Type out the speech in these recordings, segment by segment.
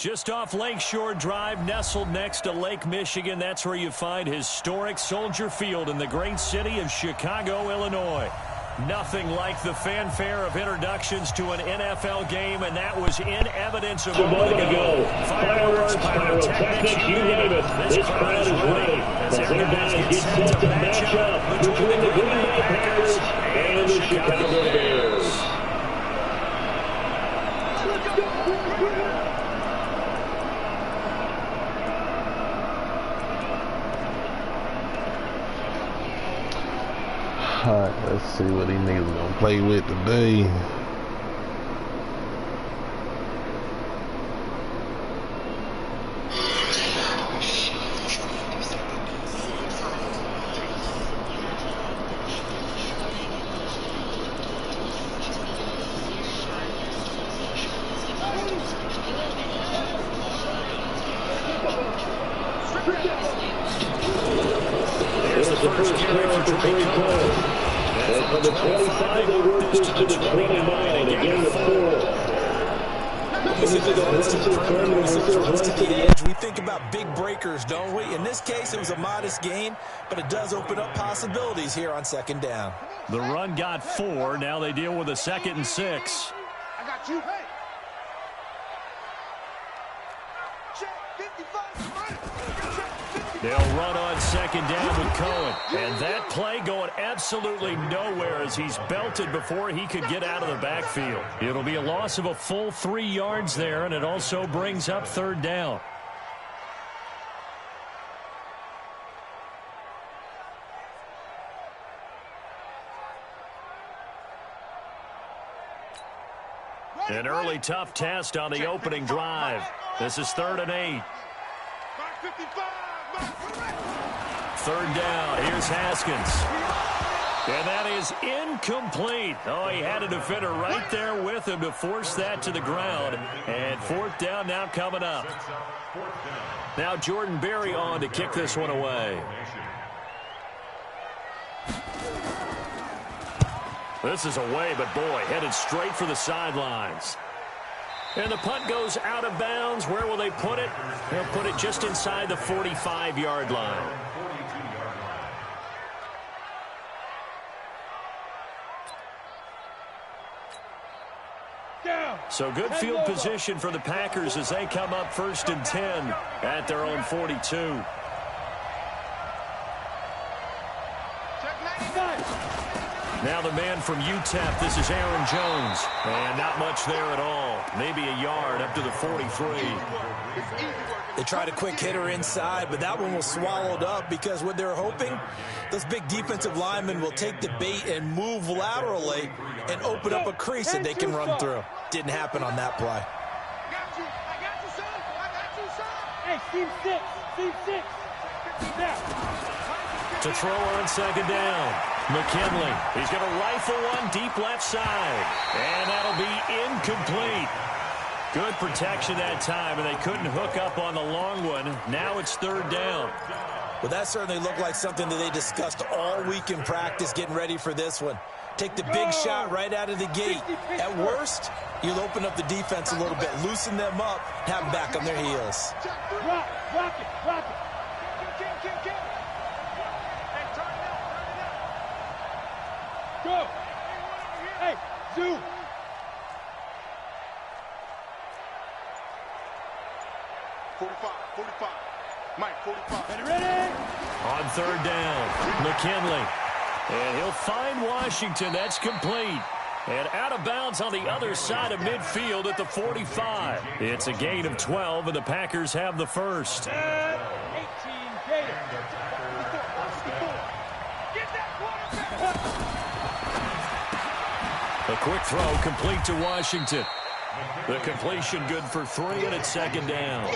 Just off Lakeshore Drive, nestled next to Lake Michigan. That's where you find historic Soldier Field in the great city of Chicago, Illinois. Nothing like the fanfare of introductions to an NFL game, and that was in evidence a moment ago. Fireworks, pyrotechnics, you name it. This crowd is ready as their guys get set to match up between the Green Bay Packers and the Chicago Bears. All right, let's see what these niggas gonna play with today. There's the first carry for Drake Cole. And from the 25, they work this to the 29, again the 4. We think about big breakers, don't we? In this case, it was a modest gain, but it does open up possibilities here on second down. The run got 4. Now they deal with a 2nd and 6. I got you. Hey. Check 55. They'll run on 2nd down with Cohen. And that play going absolutely nowhere as he's belted before he could get out of the backfield. It'll be a loss of a full 3 yards there, and it also brings up 3rd down. An early tough test on the opening drive. This is 3rd and 8. 3rd down. Here's Haskins. And that is incomplete. Oh, he had a defender right there with him to force that to the ground. And 4th down now coming up. Now Jordan Berry on to kick this one away. This is away, but boy, headed straight for the sidelines. And the punt goes out of bounds. Where will they put it? They'll put it just inside the 45-yard line. So good field position for the Packers as they come up 1st and 10 at their own 42. Now the man from UTEP, this is Aaron Jones. And not much there at all. Maybe a yard up to the 43. They tried a quick hitter inside, but that one was swallowed up because what they're hoping, those big defensive linemen will take the bait and move laterally and open up a crease that they can run through. Didn't happen on that play. I got you, son. I got you, son. Hey, Steve 6. Steve 6. Now. To throw on 2nd down. McKinley. He's going to rifle one deep left side. And that'll be incomplete. Good protection that time, and they couldn't hook up on the long one. Now it's 3rd down. Well, that certainly looked like something that they discussed all week in practice getting ready for this one. Take the big shot right out of the gate. At worst, you'll open up the defense a little bit, loosen them up, have them back on their heels. Rock it. Go. Hey, zoom. Mike, 45. Ready? On 3rd down, McKinley. And he'll find Washington. That's complete. And out of bounds on the other side of midfield at the 45. It's a gain of 12, and the Packers have the first. 18 Gators. A quick throw complete to Washington. The completion good for 3, and it's 2nd down.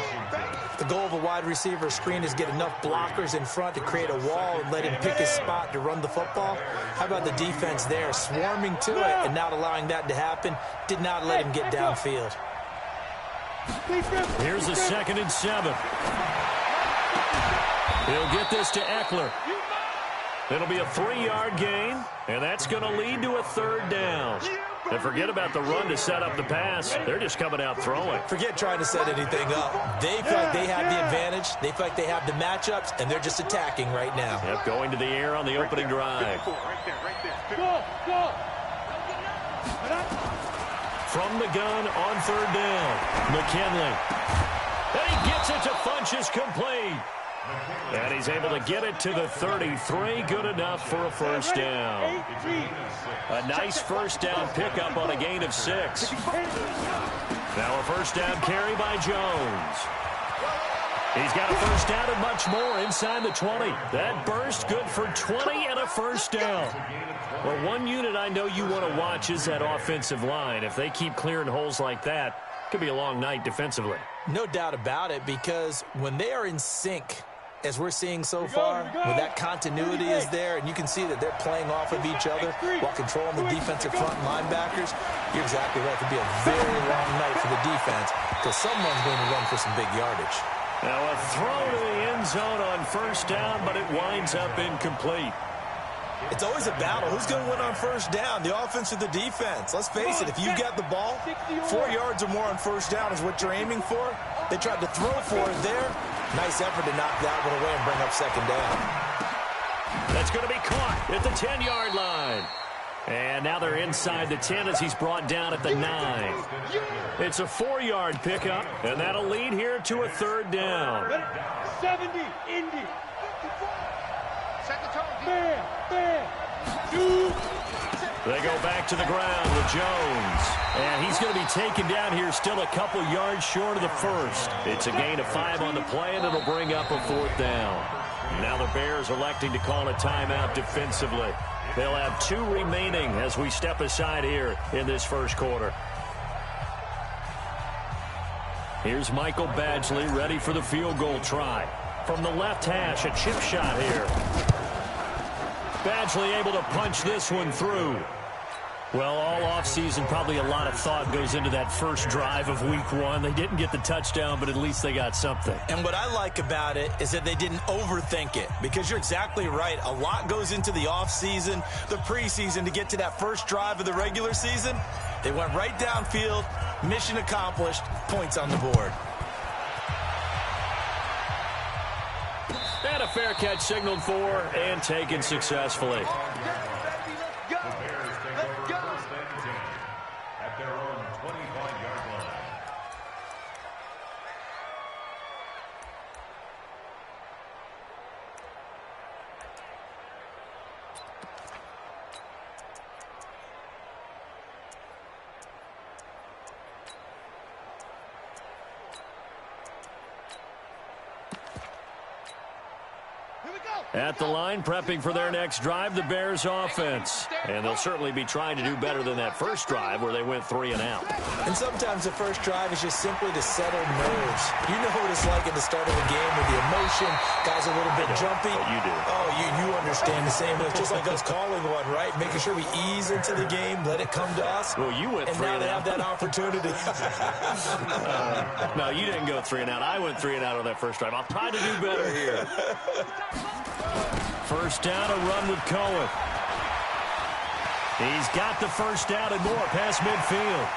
The goal of a wide receiver screen is get enough blockers in front to create a wall and let him pick his spot to run the football. How about the defense there, swarming to it and not allowing that to happen? Did not let him get downfield. Here's a 2nd and 7. He'll get this to Eckler. It'll be a 3-yard gain, and that's going to lead to a 3rd down. And forget about the run to set up the pass. They're just coming out throwing. Forget trying to set anything up. They feel like they have the advantage. They feel like they have the matchups, and they're just attacking right now. Yep, going to the air on the opening drive. Go. From the gun on third down, McKinley. And he gets it to Funchess complete. And he's able to get it to the 33. Good enough for a first down. A nice first down pickup on a gain of 6. Now a first down carry by Jones. He's got a first down and much more inside the 20. That burst good for 20 and a first down. Well, one unit I know you want to watch is that offensive line. If they keep clearing holes like that, it could be a long night defensively. No doubt about it, because when they are in sync, as we're seeing so far, when that continuity is there, and you can see that they're playing off of each other while controlling the defensive front linebackers, you're exactly right. It could be a very long night for the defense because someone's going to run for some big yardage. Now a throw to the end zone on first down, but it winds up incomplete. It's always a battle. Who's going to win on first down, the offense or the defense? Let's face it, if you've got the ball, 4 yards or more on first down is what you're aiming for. They tried to throw for it there. Nice effort to knock that one away and bring up second down. That's going to be caught at the 10-yard line. And now they're inside the 10 as he's brought down at the 9. It's a 4-yard pickup, and that'll lead here to a third down. 70, Indy. Set the tone. Bam. 2. They go back to the ground with Jones. And he's going to be taken down here still a couple yards short of the first. It's a gain of 5 on the play, and it'll bring up a fourth down. Now the Bears electing to call a timeout defensively. They'll have 2 remaining as we step aside here in this first quarter. Here's Michael Badgley ready for the field goal try. From the left hash, a chip shot here. Badgley able to punch this one through. Well, all offseason, probably a lot of thought goes into that first drive of week 1. They didn't get the touchdown, but at least they got something. And what I like about it is that they didn't overthink it, because you're exactly right. A lot goes into the offseason, the preseason, to get to that first drive of the regular season. They went right downfield, mission accomplished, points on the board. And a fair catch signaled for and taken successfully. At their own 25-yard line. At the line, prepping for their next drive, the Bears offense. And they'll certainly be trying to do better than that first drive where they went 3 and out. And sometimes the first drive is just simply to settle nerves. You know what it's like at the start of the game with the emotion. Guys a little bit jumpy. You do. Oh, you understand the same. It's just like us calling one, right? Making sure we ease into the game, let it come to us. Well, you went 3 and and out. And now they out. have that opportunity. No, you didn't go 3 and out. I went 3 and out on that first drive. I'll try to do better here. First down, a run with Cohen. He's got the first down and more past midfield.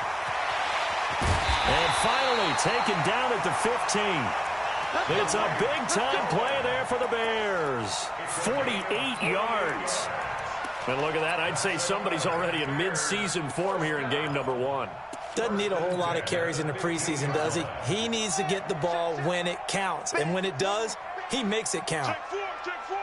And finally taken down at the 15. It's a big-time play there for the Bears. 48 yards. And look at that. I'd say somebody's already in mid-season form here in game number 1. Doesn't need a whole lot of carries in the preseason, does he? He needs to get the ball when it counts. And when it does, he makes it count. Check 4.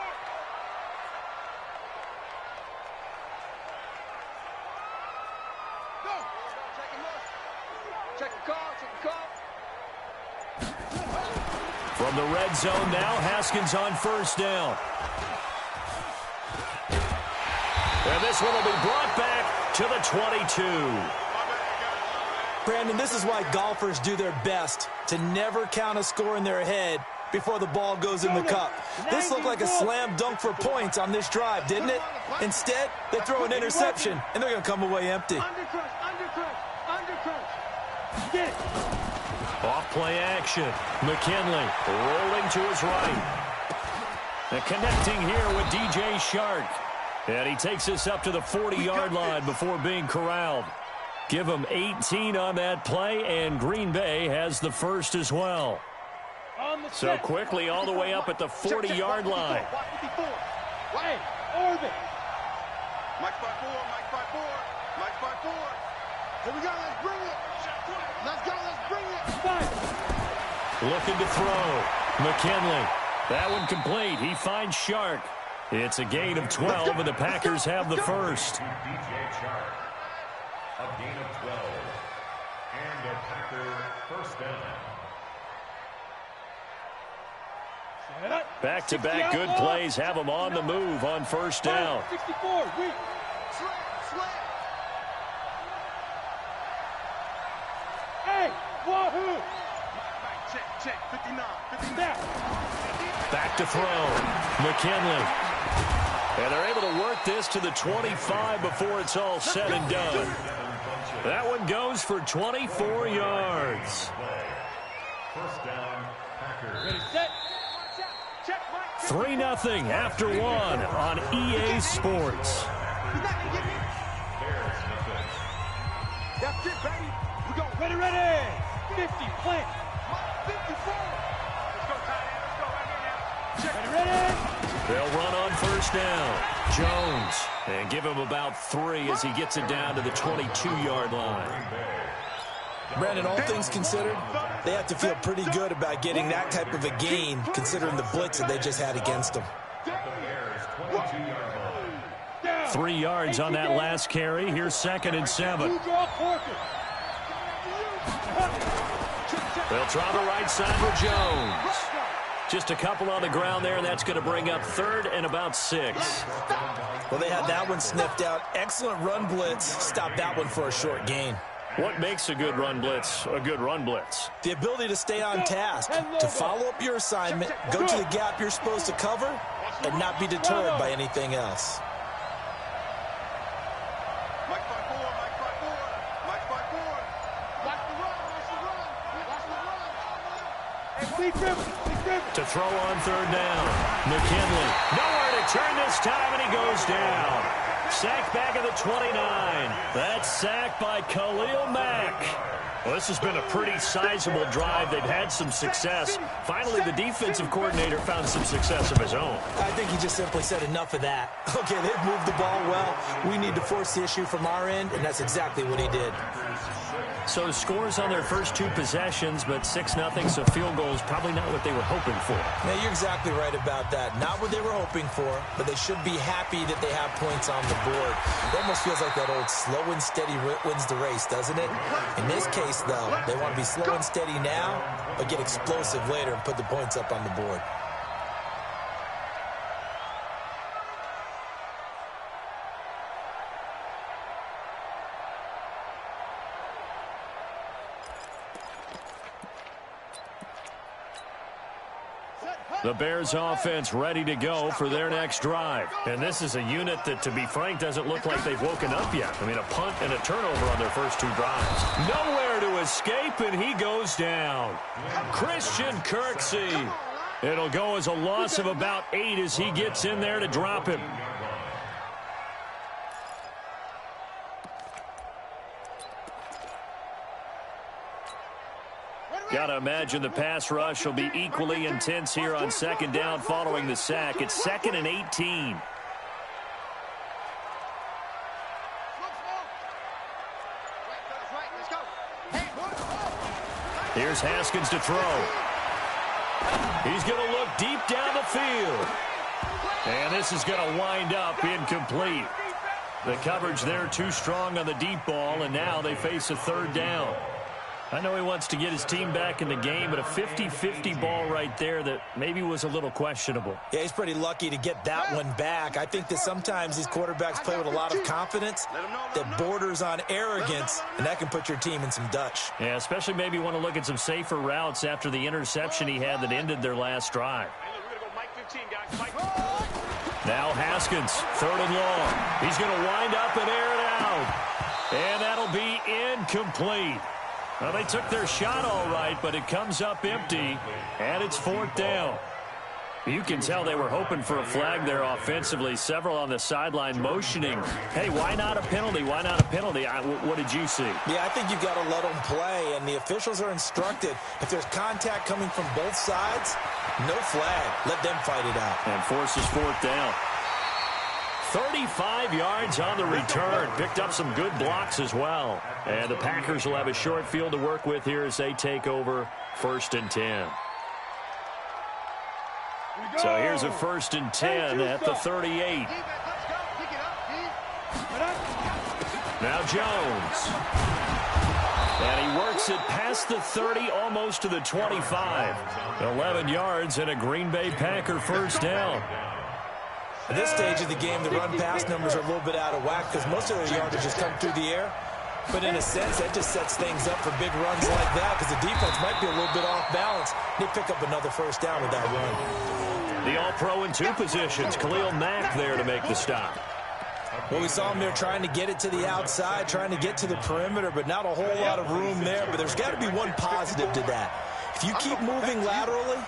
Check the call. From the red zone now, Haskins on first down. And this one will be brought back to the 22. Brandon, this is why golfers do their best to never count a score in their head before the ball goes in the cup. This looked like a slam dunk for points on this drive, didn't it? Instead, they throw an interception, and they're going to come away empty. Undercrush. Get it. Off play action. McKinley rolling to his right. And connecting here with DJ Shark. And he takes this up to the 40-yard line before being corralled. Give them 18 on that play, and Green Bay has the first as well. So quickly all the way up at the 40-yard line. Hey, orbit. Mike 5-4, Mike 5-4, Mike 5-4. Here we go, let's bring it. Let's go, let's bring it. Looking to throw. McKinley. That one complete. He finds Shark. It's a gain of 12, and the Packers have the first. DJ Chark. A gain of 12. And a Packer first down. Back-to-back good plays have them on the move on first down. 64, weak. Hey, wahoo! Check, 59, 59. Back to throw. McKinley. And they're able to work this to the 25 before it's all said and done. That one goes for 24 yards. First down, Packers. Ready, set. 3-0 after one on EA Sports. That's it, baby. We go. Ready. 50, plant. 54. Let's go, tight end. Let's go right here now. Check. Ready. They'll run on first down. Jones. And give him about 3 as he gets it down to the 22-yard line. Brandon, all things considered, they have to feel pretty good about getting that type of a gain, considering the blitz that they just had against them. 3 yards on that last carry. Here's 2nd and 7. They'll try the right side for Jones. Just a couple on the ground there, and that's going to bring up 3rd and about 6. Well, they had that one sniffed out. Excellent run blitz. Stopped that one for a short gain. What makes a good run blitz a good run blitz? The ability to stay on task, to follow up your assignment, go to the gap you're supposed to cover, and not be deterred by anything else. Mike 5-4, Mike 5-4, Mike 5-4. Watch the run, Big River. To throw on 3rd down. McKinley. Nowhere to turn this time, and he goes down. Sacked back at the 29. That's sacked by Khalil Mack. Well, this has been a pretty sizable drive. They've had some success. Finally, the defensive coordinator found some success of his own. I think he just simply said enough of that. Okay, they've moved the ball well. We need to force the issue from our end, and that's exactly what he did. So scores on their first 2 possessions, but 6-0, so field goal is probably not what they were hoping for. Now, you're exactly right about that. Not what they were hoping for, but they should be happy that they have points on the board. It almost feels like that old slow and steady wins the race, doesn't it? In this case, though, they want to be slow and steady now, but get explosive later and put the points up on the board. The Bears offense ready to go for their next drive. And this is a unit that, to be frank, doesn't look like they've woken up yet. I mean, a punt and a turnover on their first 2 drives. Nowhere to escape, and he goes down. Christian Kirksey. It'll go as a loss of about 8 as he gets in there to drop him. Got to imagine the pass rush will be equally intense here on 2nd down following the sack. It's 2nd and 18. Here's Haskins to throw. He's going to look deep down the field. And this is going to wind up incomplete. The coverage there too strong on the deep ball, and now they face a 3rd down. I know he wants to get his team back in the game, but a 50-50 ball right there that maybe was a little questionable. Yeah, he's pretty lucky to get that one back. I think that sometimes these quarterbacks play with a lot of confidence that borders on arrogance, and that can put your team in some Dutch. Yeah, especially maybe want to look at some safer routes after the interception he had that ended their last drive. Now Haskins, 3rd and long. He's going to wind up and air it out. And that'll be incomplete. Well, they took their shot all right, but it comes up empty, and it's 4th down. You can tell they were hoping for a flag there offensively. Several on the sideline motioning, hey, why not a penalty? Why not a penalty? What did you see? Yeah, I think you've got to let them play, and the officials are instructed. If there's contact coming from both sides, no flag. Let them fight it out. And forces 4th down. 35 yards on the return. Picked up some good blocks as well. And the Packers will have a short field to work with here as they take over 1st and 10. So here's a 1st and 10 at the 38. Now Jones. And he works it past the 30, almost to the 25. 11 yards and a Green Bay Packer 1st down. At this stage of the game, the run-pass numbers are a little bit out of whack because most of their yardage just come through the air. But in a sense, that just sets things up for big runs like that because the defense might be a little bit off balance. They pick up another 1st down with that run. The All-Pro in 2 positions. Khalil Mack there to make the stop. Well, we saw him there trying to get it to the outside, trying to get to the perimeter, but not a whole lot of room there. But there's got to be one positive to that. If you keep moving laterally,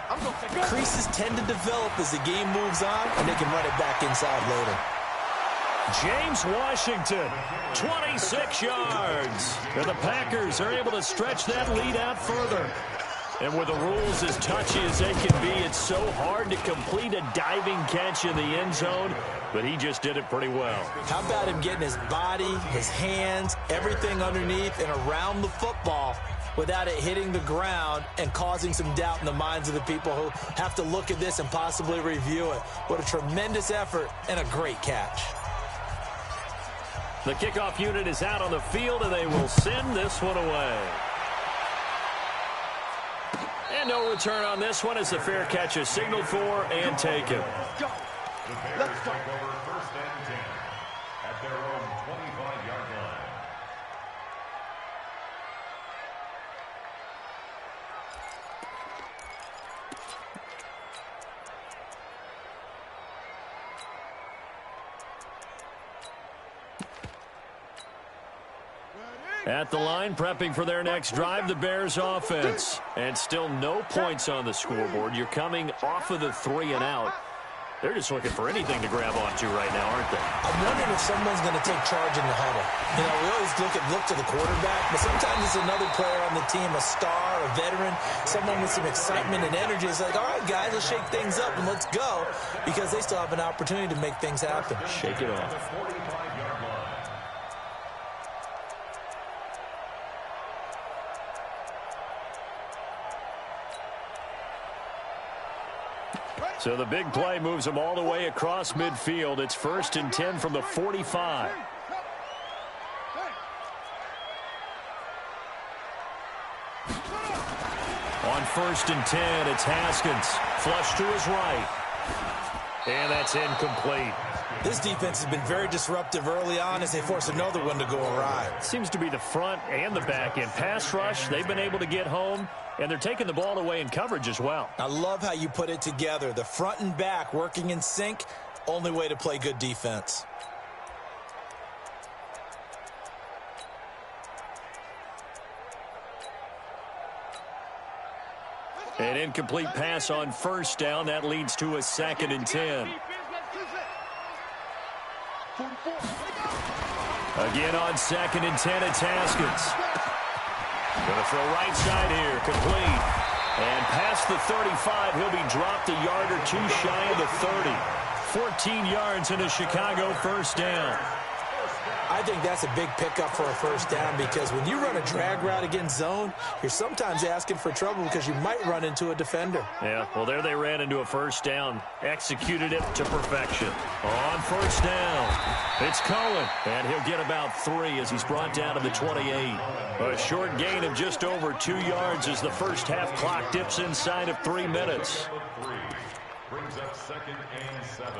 creases tend to develop as the game moves on, and they can run it back inside later. James Washington, 26 yards. And the Packers are able to stretch that lead out further. And with the rules as touchy as they can be, it's so hard to complete a diving catch in the end zone, but he just did it pretty well. How about him getting his body, his hands, everything underneath and around the football without it hitting the ground and causing some doubt in the minds of the people who have to look at this and possibly review it. What a tremendous effort and a great catch. The kickoff unit is out on the field, and they will send this one away. And no return on this one as the fair catch is signaled for and taken. Let's go. Over 1st and 10 at their own 25-yard line. At the line, prepping for their next drive, the Bears offense. And still no points on the scoreboard. You're coming off of the 3 and out. They're just looking for anything to grab onto right now, aren't they? I'm wondering if someone's going to take charge in the huddle. You know, we always look to the quarterback, but sometimes it's another player on the team, a star, a veteran, someone with some excitement and energy. It's like, all right, guys, let's shake things up and let's go, because they still have an opportunity to make things happen. Shake it off. So the big play moves them all the way across midfield. It's 1st and 10 from the 45. On 1st and 10, it's Haskins. Flush to his right. And that's incomplete. This defense has been very disruptive early on as they force another one to go awry. Seems to be the front and the back end. Pass rush, they've been able to get home, and they're taking the ball away in coverage as well. I love how you put it together. The front and back working in sync, only way to play good defense. An incomplete pass on 1st down. That leads to a 2nd and 10. Again on 2nd and 10, it's Haskins. Going to throw right side here, complete. And past the 35, he'll be dropped a yard or 2 shy of the 30. 14 yards and a Chicago 1st down. I think that's a big pickup for a 1st down because when you run a drag route against zone, you're sometimes asking for trouble because you might run into a defender. Yeah, well, there they ran into a 1st down. Executed it to perfection. On 1st down, it's Cohen, and he'll get about 3 as he's brought down to the 28. A short gain of just over 2 yards as the first half clock dips inside of 3 minutes. Brings up 2nd and 7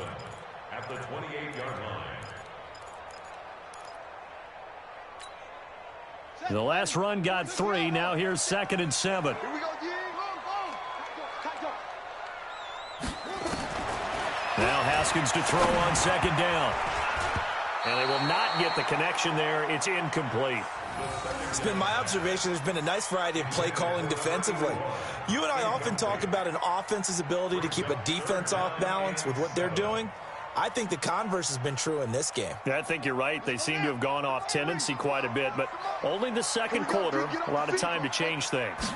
at the 28-yard line. The last run got 3. Now here's 2nd and 7. Here we go, Now Haskins to throw on 2nd down. And they will not get the connection there. It's incomplete. It's been my observation there's been a nice variety of play calling defensively. You and I often talk about an offense's ability to keep a defense off balance with what they're doing. I think the converse has been true in this game. Yeah, I think you're right. They seem to have gone off tendency quite a bit, but only the second quarter, a lot of time to change things.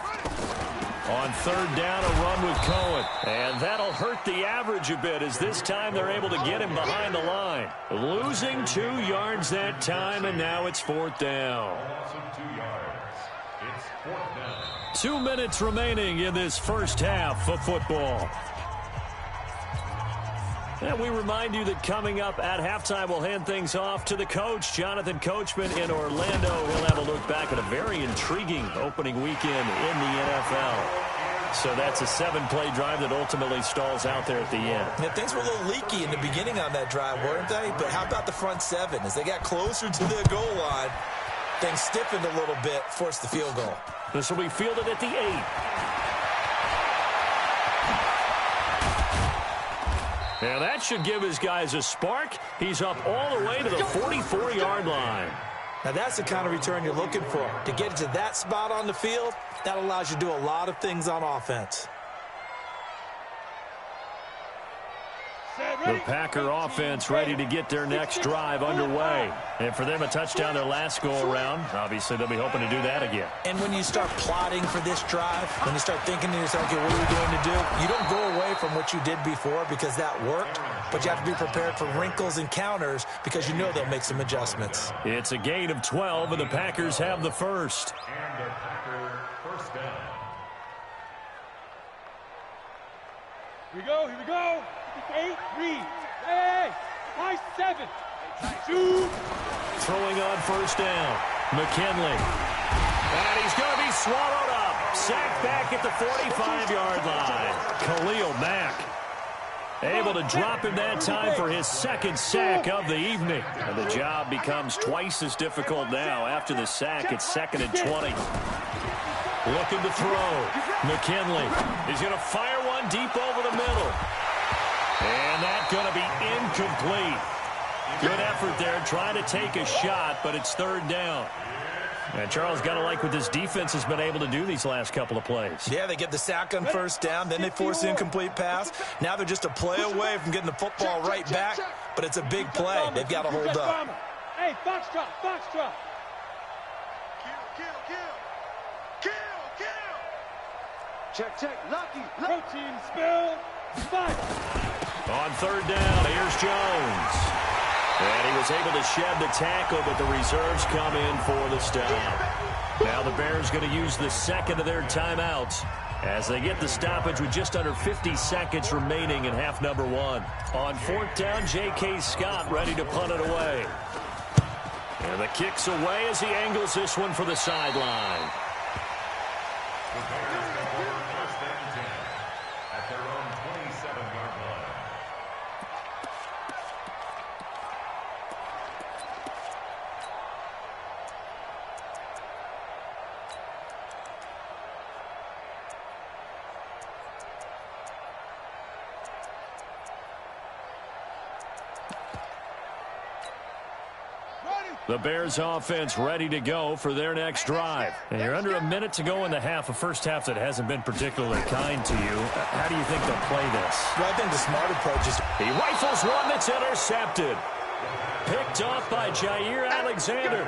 On third down, a run with Cohen. And that'll hurt the average a bit as this time they're able to get him behind the line. Losing 2 yards that time, and now it's fourth down. 2 minutes remaining in this first half of football. And we remind you that coming up at halftime, we'll hand things off to the coach, Jonathan Coachman in Orlando. He'll have a look back at a very intriguing opening weekend in the NFL. So that's a 7-play drive that ultimately stalls out there at the end. Yeah, things were a little leaky in the beginning on that drive, weren't they? But how about the front 7? As they got closer to the goal line, things stiffened a little bit, forced the field goal. This will be fielded at the 8. And that should give his guys a spark. He's up all the way to the 44-yard line. Now, that's the kind of return you're looking for. To get to that spot on the field, that allows you to do a lot of things on offense. The Packer offense ready to get their next drive underway. And for them, a touchdown their last go-around. Obviously, they'll be hoping to do that again. And when you start plotting for this drive, when you start thinking to yourself, okay, what are we going to do? You don't go away from what you did before because that worked, but you have to be prepared for wrinkles and counters because you know they'll make some adjustments. It's a gain of 12, and the Packers have the first. And a Packer first down. Here we go. 8, 3. Hey, high 7. 2. Throwing on first down. McKinley. And he's going to be swallowed up. Sacked back at the 45-yard line. Khalil Mack able to drop him that time for his second sack of the evening. And the job becomes twice as difficult now. After the sack, it's 2nd and 20. Looking to throw. McKinley. He's going to fire one deep over the middle. And that's going to be incomplete. Good effort there trying to take a shot, but it's third down. And Charles, got to like what this defense has been able to do these last couple of plays. Yeah, they get the sack on first down, then they force the incomplete pass. Now they're just a play away from getting the football right back, but it's a big play. They've got to hold up. Hey, box drop. Kill. Check. Lucky. Protein spill. Fight. On third down, here's Jones. And he was able to shed the tackle, but the reserves come in for the stop. Now the Bears going to use the second of their timeouts as they get the stoppage with just under 50 seconds remaining in half number 1. On fourth down, J.K. Scott ready to punt it away. And the kick's away as he angles this one for the sideline. The Bears offense ready to go for their next drive. And you're under a minute to go in the half, a first half that hasn't been particularly kind to you. How do you think they'll play this? Well, I think the smart approach is... He rifles one that's intercepted. Picked off by Jair Alexander.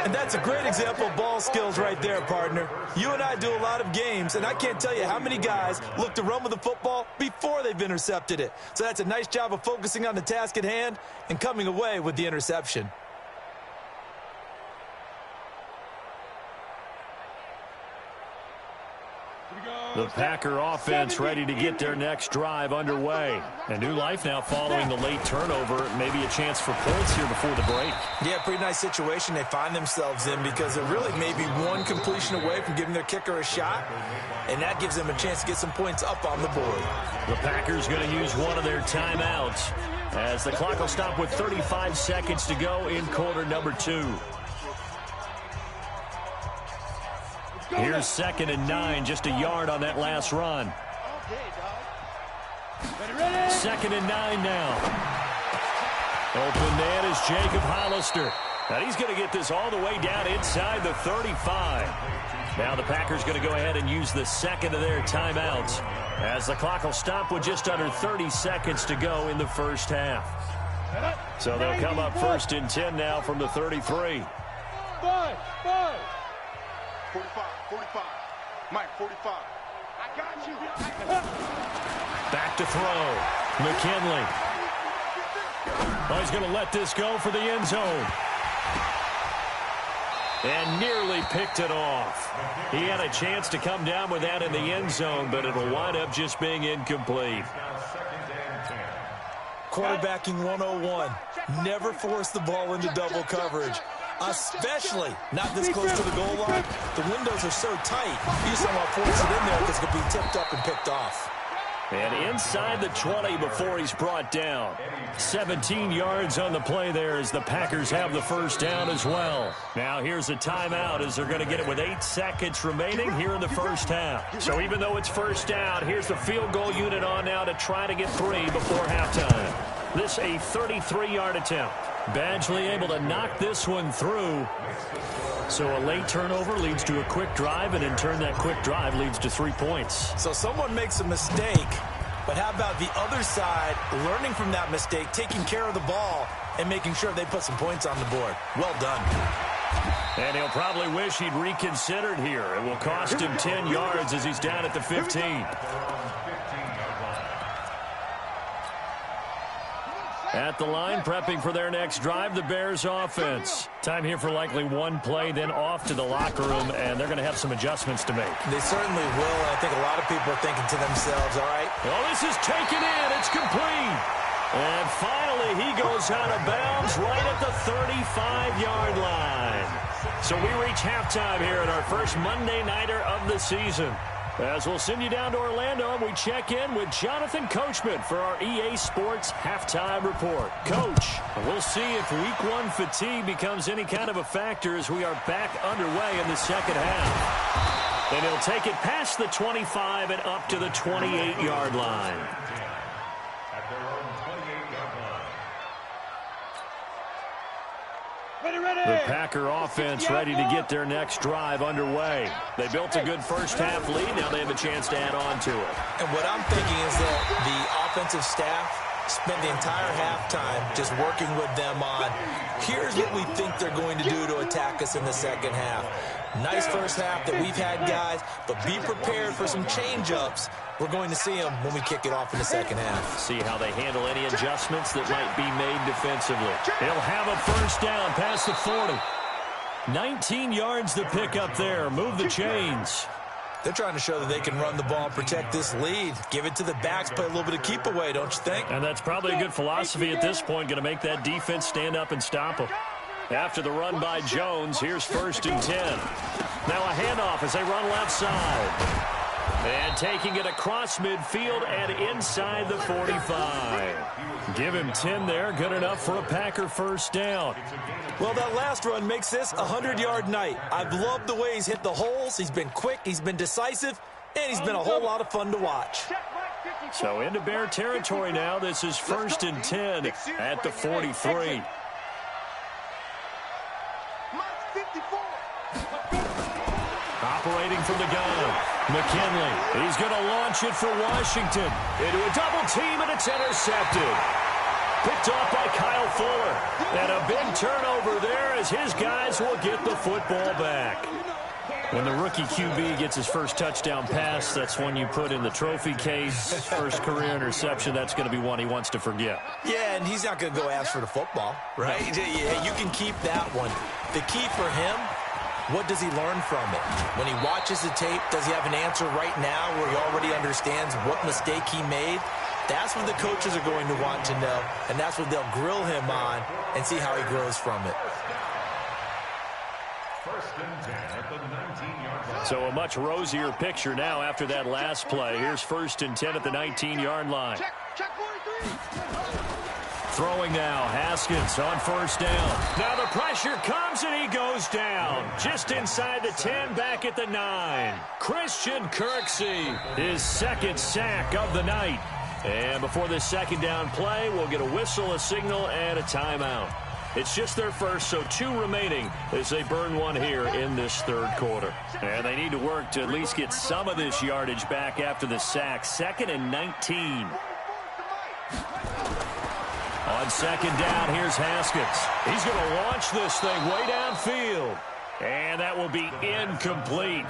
And that's a great example of ball skills right there, partner. You and I do a lot of games, and I can't tell you how many guys look to run with the football before they've intercepted it. So that's a nice job of focusing on the task at hand and coming away with the interception. The Packer offense ready to get their next drive underway. A new life now following the late turnover. Maybe a chance for points here before the break. Yeah, pretty nice situation they find themselves in because they're really maybe one completion away from giving their kicker a shot, and that gives them a chance to get some points up on the board. The Packers going to use one of their timeouts as the clock will stop with 35 seconds to go in quarter number 2. Here's 2nd and 9, just a yard on that last run. 2nd and 9 now. Open man is Jacob Hollister. And he's going to get this all the way down inside the 35. Now the Packers going to go ahead and use the second of their timeouts as the clock will stop with just under 30 seconds to go in the first half. So they'll come up 1st and 10 now from the 33. 45. 45. Mike, 45. I got you. Back to throw. McKinley. Oh, he's going to let this go for the end zone. And nearly picked it off. He had a chance to come down with that in the end zone, but it'll wind up just being incomplete. Quarterbacking 101. Never force the ball into double coverage, especially not this close to the goal line. The windows are so tight, you just don't want to force it in there because it could be tipped up and picked off. And inside the 20 before he's brought down. 17 yards on the play there as the Packers have the first down as well. Now here's a timeout as they're going to get it with 8 seconds remaining here in the first half. So even though it's first down, here's the field goal unit on now to try to get 3 before halftime. This a 33-yard attempt. Badgley able to knock this one through. So a late turnover leads to a quick drive, and in turn that quick drive leads to 3 points. So someone makes a mistake, but how about the other side learning from that mistake, taking care of the ball, and making sure they put some points on the board? Well done. And he'll probably wish he'd reconsidered here. It will cost him 10 yards as he's down at the 15. At the line, prepping for their next drive, the Bears offense. Time here for likely one play, then off to the locker room, and they're going to have some adjustments to make. They certainly will, and I think a lot of people are thinking to themselves, all right. Well, this is taken in. It's complete. And finally, he goes out of bounds right at the 35-yard line. So we reach halftime here at our first Monday Nighter of the season. As we'll send you down to Orlando, we check in with Jonathan Coachman for our EA Sports Halftime Report. Coach, we'll see if Week 1 fatigue becomes any kind of a factor as we are back underway in the second half. And he'll take it past the 25 and up to the 28-yard line. At their own 28-yard line. The Packer offense ready to get their next drive underway. They built a good first half lead. Now they have a chance to add on to it. And what I'm thinking is that the offensive staff spent the entire halftime just working with them on, here's what we think they're going to do to attack us in the second half. Nice first half that we've had, guys, but be prepared for some change-ups. We're going to see them when we kick it off in the second half. See how they handle any adjustments that might be made defensively. They'll have a first down past the 40. 19 yards to pick up there. Move the chains. They're trying to show that they can run the ball and protect this lead. Give it to the backs, play a little bit of keep away, don't you think? And that's probably a good philosophy at this point, going to make that defense stand up and stop them. After the run by Jones, here's 1st and 10. Now a handoff as they run left side. And taking it across midfield and inside the 45. Give him 10 there. Good enough for a Packer first down. Well, that last run makes this a 100-yard night. I've loved the way he's hit the holes. He's been quick. He's been decisive. And he's been a whole lot of fun to watch. So into Bear territory now. This is 1st and 10 at the 43. Operating from the gun, McKinley. He's going to launch it for Washington. Into a double team, and it's intercepted. Picked off by Kyle Fuller. And a big turnover there as his guys will get the football back. When the rookie QB gets his first touchdown pass, that's one you put in the trophy case. First career interception, that's going to be one he wants to forget. Yeah, and he's not going to go ask for the football, right? Yeah, you can keep that one. The key for him, what does he learn from it? When he watches the tape, does he have an answer right now where he already understands what mistake he made? That's what the coaches are going to want to know, and that's what they'll grill him on and see how he grows from it. 1st and 10 at the 19-yard line. So a much rosier picture now after that last play. Here's 1st and 10 at the 19-yard line. Check 43. Throwing now, Haskins on first down. Now the pressure comes and he goes down. Just inside the 10, back at the 9. Christian Kirksey, his second sack of the night. And before this second down play, we'll get a whistle, a signal, and a timeout. It's just their first, so 2 remaining as they burn one here in this third quarter. And they need to work to at least get some of this yardage back after the sack. 2nd and 19. On 2nd down, here's Haskins. He's going to launch this thing way downfield. And that will be incomplete.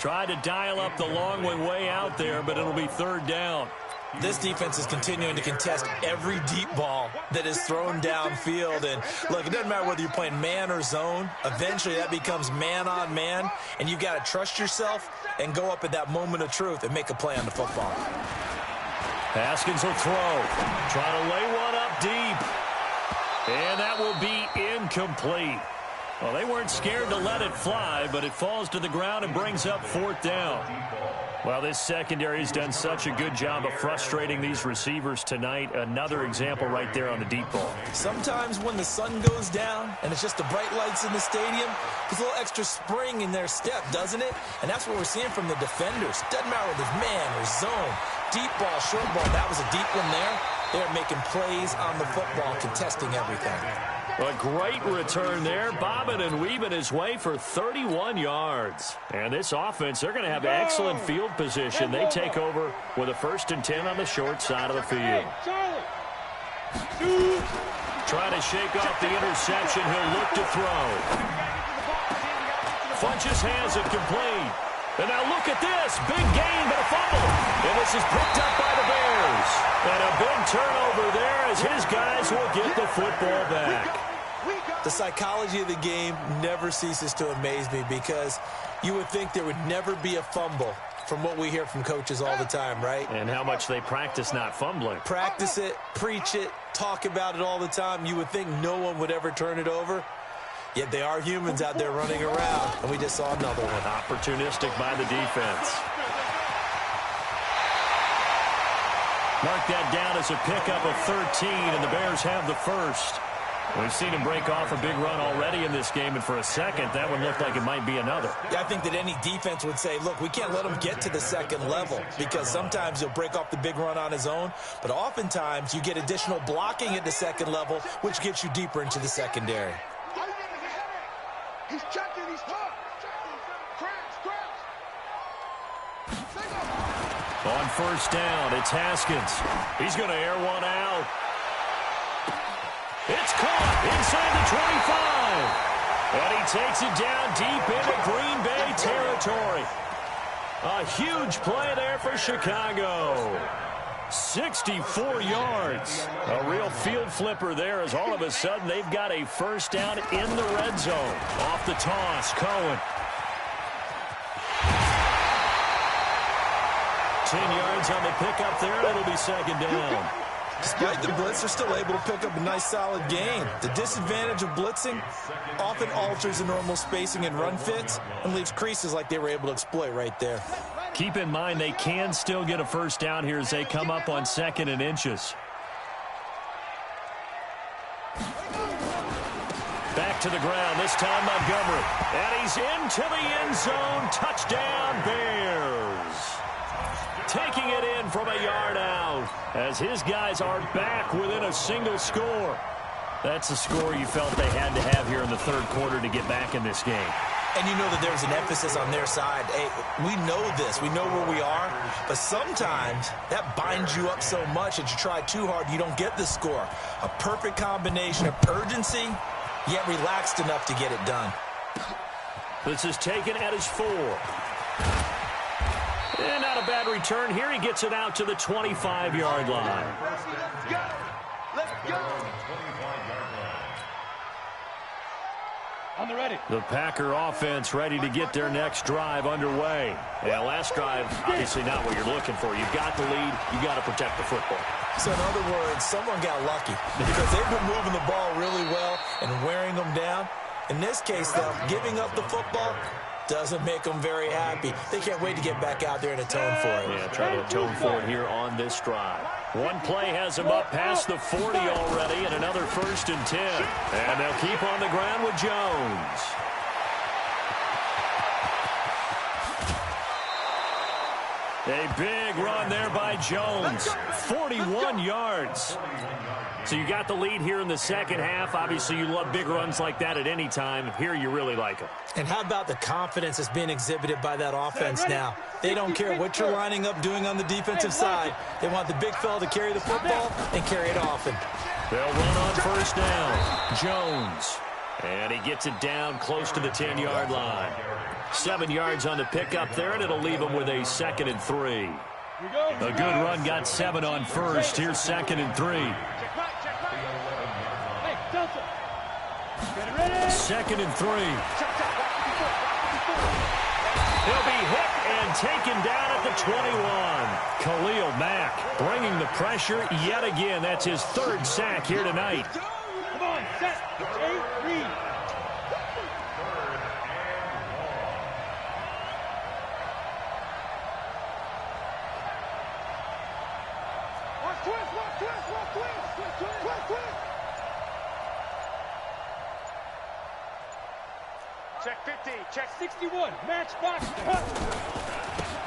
Tried to dial up the long one way out there, but it'll be 3rd down. This defense is continuing to contest every deep ball that is thrown downfield. And, look, it doesn't matter whether you're playing man or zone. Eventually, that becomes man on man, and you've got to trust yourself and go up at that moment of truth and make a play on the football. Haskins will throw. Trying to lay one up deep. And that will be incomplete. Well, they weren't scared to let it fly, but it falls to the ground and brings up 4th down. Well, this secondary has done such a good job of frustrating these receivers tonight. Another example right there on the deep ball. Sometimes when the sun goes down and it's just the bright lights in the stadium, there's a little extra spring in their step, doesn't it? And that's what we're seeing from the defenders. Doesn't matter whether it's man or zone, deep ball, short ball. That was a deep one there. They're making plays on the football, contesting everything. A great return there, bobbing and weaving his way for 31 yards. And this offense, they're going to have excellent field position. They take over with a 1st and 10 on the short side of the field. Trying to shake off the interception. He'll look to throw. Funches has it complete. And now look at this. Big gain, but a fumble. And this is picked up by the Bears. And a big turnover there as his guys will get the football back. The psychology of the game never ceases to amaze me because you would think there would never be a fumble from what we hear from coaches all the time, right? And how much they practice not fumbling. Practice it, preach it, talk about it all the time. You would think no one would ever turn it over. Yet they are humans out there running around, and we just saw another one. Opportunistic by the defense. Mark that down as a pickup of 13, and the Bears have the first. We've seen him break off a big run already in this game, and for a second, that one looked like it might be another. Yeah, I think that any defense would say, look, we can't let him get to the second level because sometimes he'll break off the big run on his own, but oftentimes you get additional blocking at the second level, which gets you deeper into the secondary. He's checking, he's tough. Crash. On 1st down, it's Haskins. He's going to air one out. It's caught inside the 25. And he takes it down deep into Green Bay territory. A huge play there for Chicago. 64 yards. A real field flipper there as all of a sudden they've got a 1st down in the red zone. Off the toss, Cohen. 10 yards on the pickup there. It'll be 2nd down. Despite the blitz, they're still able to pick up a nice solid gain. The disadvantage of blitzing often alters the normal spacing and run fits and leaves creases like they were able to exploit right there. Keep in mind they can still get a 1st down here as they come up on 2nd and inches. Back to the ground, this time Montgomery. And he's into the end zone. Touchdown, Bears. Taking it in from a yard out as his guys are back within a single score. That's the score you felt they had to have here in the 3rd quarter to get back in this game. And you know that there's an emphasis on their side. Hey, we know this. We know where we are. But sometimes that binds you up so much that you try too hard, you don't get the score. A perfect combination of urgency, yet relaxed enough to get it done. This is taken at his 4. And not a bad return here. He gets it out to the 25-yard line. Let's go. On the ready. The Packer offense ready to get their next drive underway. Yeah, last drive, obviously not what you're looking for. You've got the lead. You've got to protect the football. So in other words, someone got lucky because they've been moving the ball really well and wearing them down. In this case, though, giving up the football doesn't make them very happy. They can't wait to get back out there and atone for it. Yeah, try to atone for it here on this drive. One play has them up past the 40 already, and another 1st and 10. And they'll keep on the ground with Jones. A big run there by Jones. 41 yards. So you got the lead here in the second half. Obviously, you love big runs like that at any time. Here, you really like them. And how about the confidence that's being exhibited by that offense now? They don't care what you're lining up doing on the defensive side. They want the big fella to carry the football and carry it often. They'll run on first down. Jones. And he gets it down close to the 10-yard line. 7 yards on the pickup there, and it'll leave him with a 2nd and 3. A good run got 7 on first. Here's 2nd and 3. 2nd and 3. He'll be hit and taken down at the 21. Khalil Mack bringing the pressure yet again. That's his 3rd sack here tonight. Come on, set. 8, read. Check 50, check 61, match box, cut.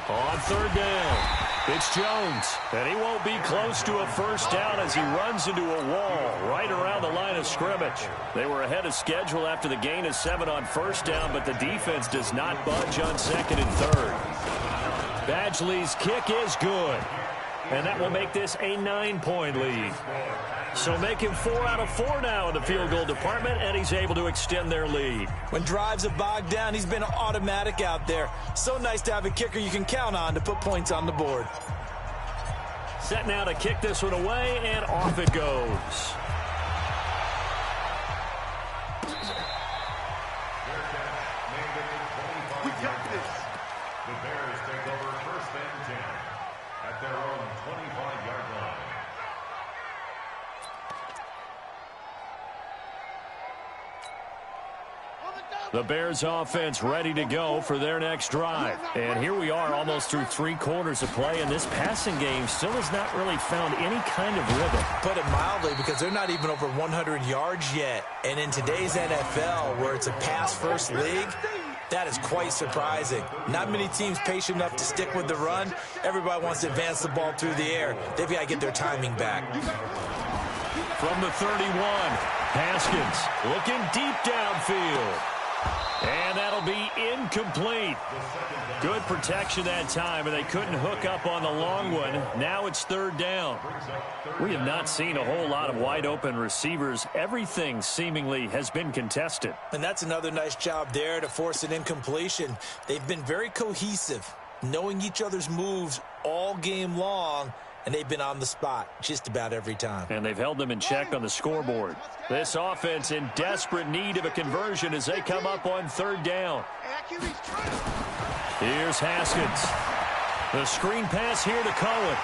On 3rd down, it's Jones, and he won't be close to a first down as he runs into a wall right around the line of scrimmage. They were ahead of schedule after the gain of 7 on first down, but the defense does not budge on 2nd and 3rd. Badgley's kick is good, and that will make this a 9-point lead. So make him 4 out of 4 now in the field goal department, and he's able to extend their lead. When drives are bogged down, he's been automatic out there. So nice to have a kicker you can count on to put points on the board. Set now to kick this one away, and off it goes. We got this. The Bears take over 1st and 10 at their own 25-yard line. The Bears offense ready to go for their next drive. And here we are almost through 3 quarters of play, and this passing game still has not really found any kind of rhythm. Put it mildly, because they're not even over 100 yards yet. And in today's NFL, where it's a pass-first league, that is quite surprising. Not many teams patient enough to stick with the run. Everybody wants to advance the ball through the air. They've got to get their timing back. From the 31, Haskins looking deep downfield. And that'll be incomplete. Good protection that time, and they couldn't hook up on the long one. Now it's 3rd down. We have not seen a whole lot of wide-open receivers. Everything seemingly has been contested. And that's another nice job there to force an incompletion. They've been very cohesive, knowing each other's moves all game long, and they've been on the spot just about every time. And they've held them in check on the scoreboard. This offense in desperate need of a conversion as they come up on 3rd down. Here's Haskins. The screen pass here to Cohen.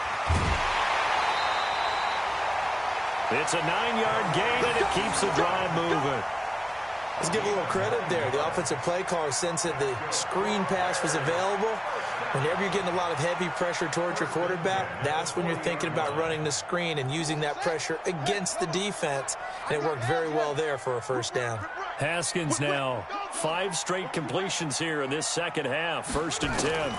It's a 9-yard gain, and it keeps the drive moving. Let's give a little credit there. The offensive play caller sensed that the screen pass was available. Whenever you're getting a lot of heavy pressure towards your quarterback, that's when you're thinking about running the screen and using that pressure against the defense. And it worked very well there for a first down. Haskins now 5 straight completions here in this second half. 1st and 10.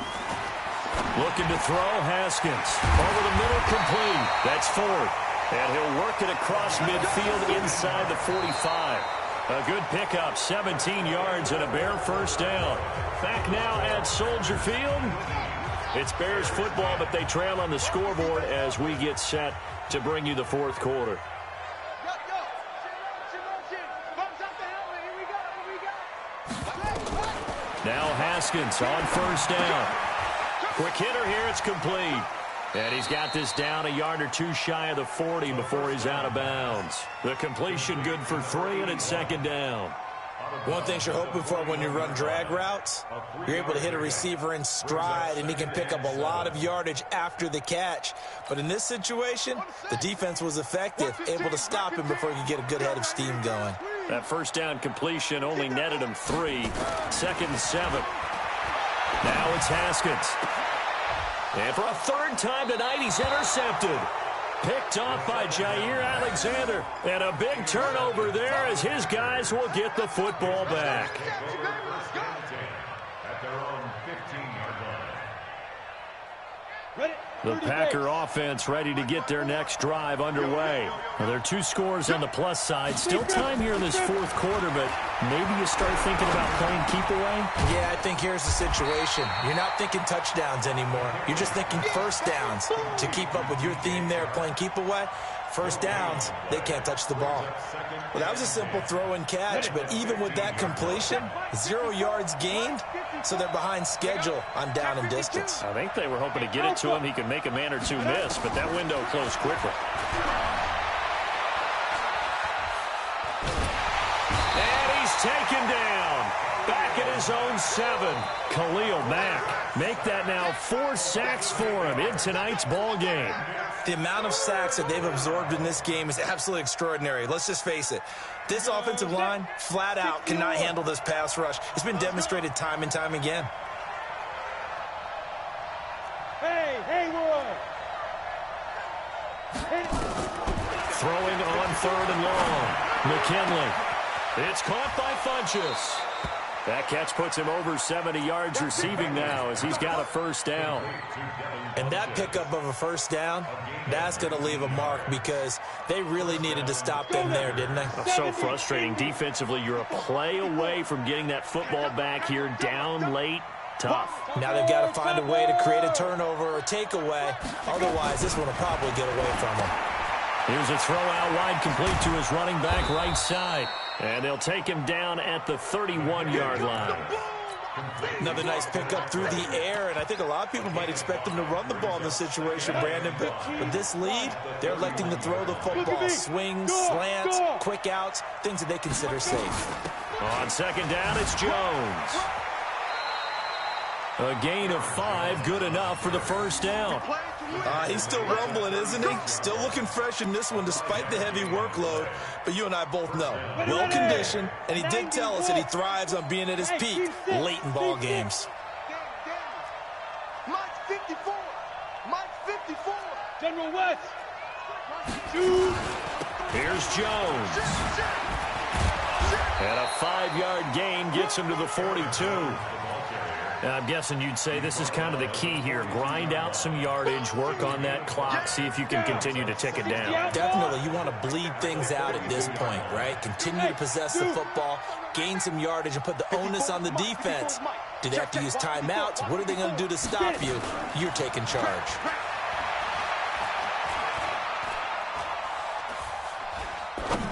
Looking to throw, Haskins. Over the middle, complete. That's 4th. And he'll work it across midfield inside the 45. A good pickup, 17 yards and a Bear first down. Back now at Soldier Field. It's Bears football, but they trail on the scoreboard as we get set to bring you the 4th quarter. Now Haskins on first down. Quick hitter here, it's complete. And he's got this down a yard or 2 shy of the 40 before he's out of bounds. The completion good for 3, and it's 2nd down. One thing you're hoping for when you run drag routes, you're able to hit a receiver in stride, and he can pick up a lot of yardage after the catch. But in this situation, the defense was effective, able to stop him before he could get a good head of steam going. That first down completion only netted him 3. 2nd and 7. Now it's Haskins. And for a 3rd time tonight, he's intercepted. Picked off by Jair Alexander. And a big turnover there as his guys will get the football back. At their own 15-yard line. The Packer offense ready to get their next drive underway. Well, there are 2 scores on the plus side. Still time here in this fourth quarter, but maybe you start thinking about playing keep away? Yeah, I think here's the situation. You're not thinking touchdowns anymore. You're just thinking first downs. To keep up with your theme there, playing keep away, first downs, they can't touch the ball. Well, that was a simple throw and catch, but even with that completion, 0 yards gained, so they're behind schedule on down and distance. I think they were hoping to get it to him. He could make a man or 2 miss, but that window closed quickly. And he's taken down. Back at his own 7. Khalil Mack. Make that now 4 sacks for him in tonight's ball game. The amount of sacks that they've absorbed in this game is absolutely extraordinary. Let's just face it. This offensive line, flat out, cannot handle this pass rush. It's been demonstrated time and time again. Hey, Haywood! Throwing on 3rd and long. McKinley. It's caught by Funchess. That catch puts him over 70 yards receiving now as he's got a first down. And that pickup of a first down, that's going to leave a mark because they really needed to stop them there, didn't they? So frustrating. Defensively, you're a play away from getting that football back here down late. Tough. Now they've got to find a way to create a turnover or takeaway. Otherwise, this one will probably get away from them. Here's a throw out wide complete to his running back right side. And they'll take him down at the 31-yard line. Another nice pickup through the air, and I think a lot of people might expect them to run the ball in this situation, Brandon, but with this lead, they're electing to throw the football. Swings, slants, quick outs, things that they consider safe. On second down, it's Jones. A gain of 5, good enough for the first down. He's still rumbling, isn't he? Still looking fresh in this one despite the heavy workload. But you and I both know, well-conditioned, and he did tell us that he thrives on being at his peak late in ball games. Mike 54. Mike 54. General West. Here's Jones. And a 5-yard gain gets him to the 42. I'm guessing you'd say this is kind of the key here. Grind out some yardage, work on that clock, see if you can continue to tick it down. Definitely, you want to bleed things out at this point, right? Continue to possess the football, gain some yardage, and put the onus on the defense. Do they have to use timeouts? What are they going to do to stop you? You're taking charge.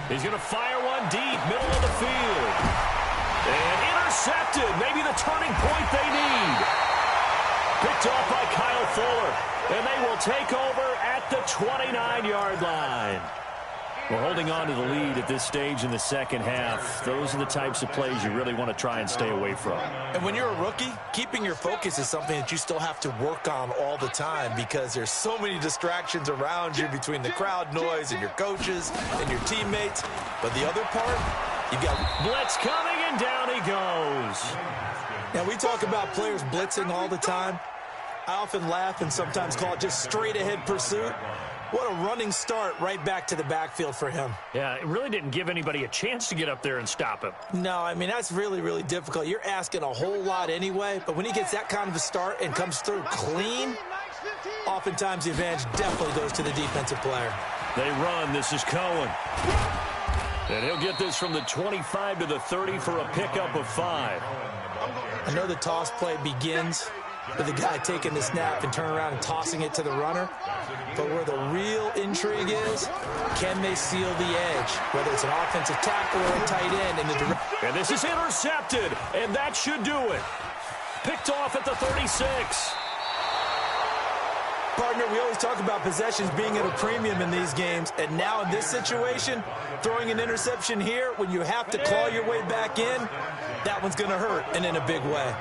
He's going to fire one deep, middle of the field. And intercepted. Maybe the turning point they need. Picked off by Kyle Fuller. And they will take over at the 29-yard line. We're holding on to the lead at this stage in the second half. Those are the types of plays you really want to try and stay away from. And when you're a rookie, keeping your focus is something that you still have to work on all the time because there's so many distractions around you between the crowd noise and your coaches and your teammates. But the other part, you've got blitz coming, and down he goes. Now, we talk about players blitzing all the time. I often laugh and sometimes call it just straight-ahead pursuit. What a running start right back to the backfield for him. Yeah, it really didn't give anybody a chance to get up there and stop him. No, I mean, that's really, really difficult. You're asking a whole lot anyway, but when he gets that kind of a start and comes through clean, oftentimes the advantage definitely goes to the defensive player. They run. This is Cohen. And he'll get this from the 25 to the 30 for a pickup of 5. I know the toss play begins with the guy taking the snap and turning around and tossing it to the runner. But where the real intrigue is, can they seal the edge? Whether it's an offensive tackle or a tight end in the direction. And this is intercepted, and that should do it. Picked off at the 36. Partner, we always talk about possessions being at a premium in these games, and now in this situation, throwing an interception here when you have to claw your way back in, that one's going to hurt, and in a big way.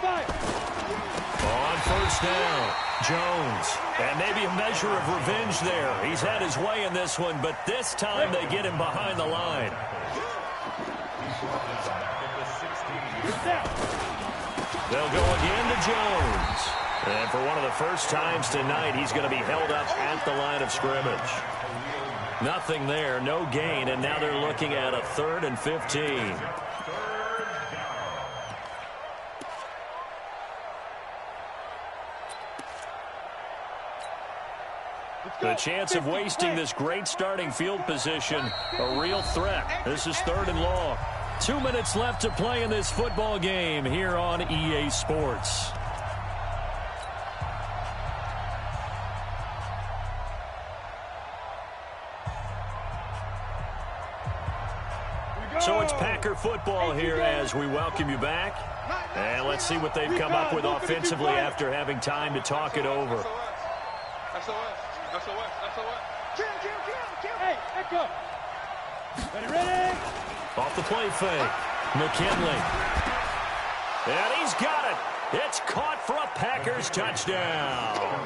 On first down, Jones. And maybe a measure of revenge there. He's had his way in this one, but this time they get him behind the line. They'll go again to Jones. And for one of the first times tonight, he's going to be held up at the line of scrimmage. Nothing there, no gain, and now they're looking at a 3rd and 15. The chance of wasting this great starting field position, a real threat. This is 3rd and long. 2 minutes left to play in this football game here on EA Sports. So it's Packer football here as we welcome you back. And let's see what they've come up with offensively after having time to talk it over. Hey, echo. Ready? Off the play fake. McKinley. And he's got it. It's caught for a Packers touchdown.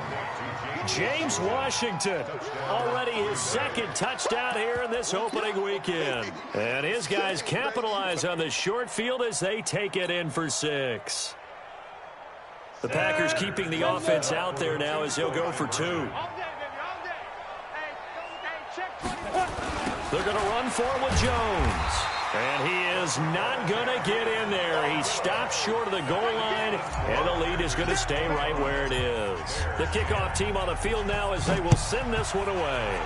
James Washington, already his 2nd touchdown here in this opening weekend. And his guys capitalize on the short field as they take it in for 6. The Packers keeping the offense out there now as he'll go for 2. They're going to run for it with Jones. And he is not going to get in there. He stops short of the goal line, and the lead is going to stay right where it is. The kickoff team on the field now as they will send this one away.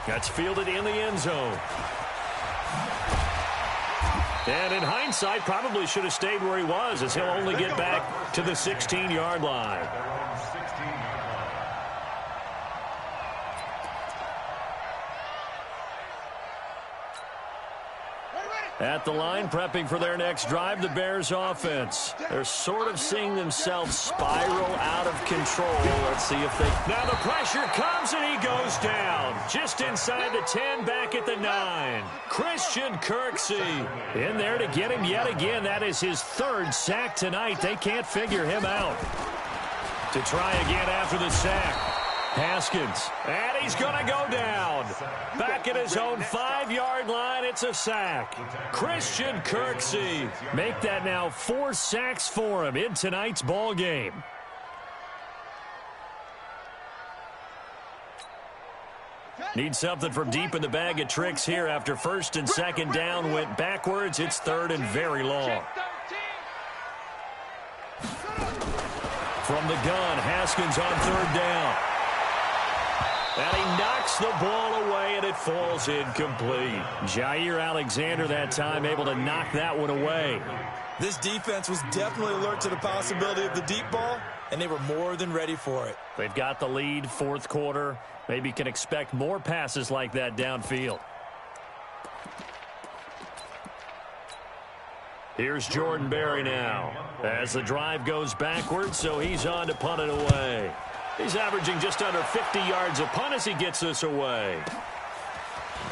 That's fielded in the end zone. And in hindsight, probably should have stayed where he was as he'll only get back to the 16-yard line. At the line, prepping for their next drive, the Bears offense. They're sort of seeing themselves spiral out of control. Let's see if they... Now the pressure comes and he goes down. Just inside the 10, back at the 9. Christian Kirksey in there to get him yet again. That is his 3rd sack tonight. They can't figure him out. To try again after the sack. Haskins, and he's going to go down. Back at his own 5-yard line, it's a sack. Christian Kirksey, make that now 4 sacks for him in tonight's ball game. Need something from deep in the bag of tricks here after 1st and 2nd down went backwards. It's 3rd and very long. From the gun, Haskins on 3rd down. And he knocks the ball away, and it falls incomplete. Jair Alexander that time able to knock that one away. This defense was definitely alert to the possibility of the deep ball, and they were more than ready for it. They've got the lead, 4th quarter. Maybe can expect more passes like that downfield. Here's Jordan Berry now as the drive goes backwards, so he's on to punt it away. He's averaging just under 50 yards a punt as he gets this away.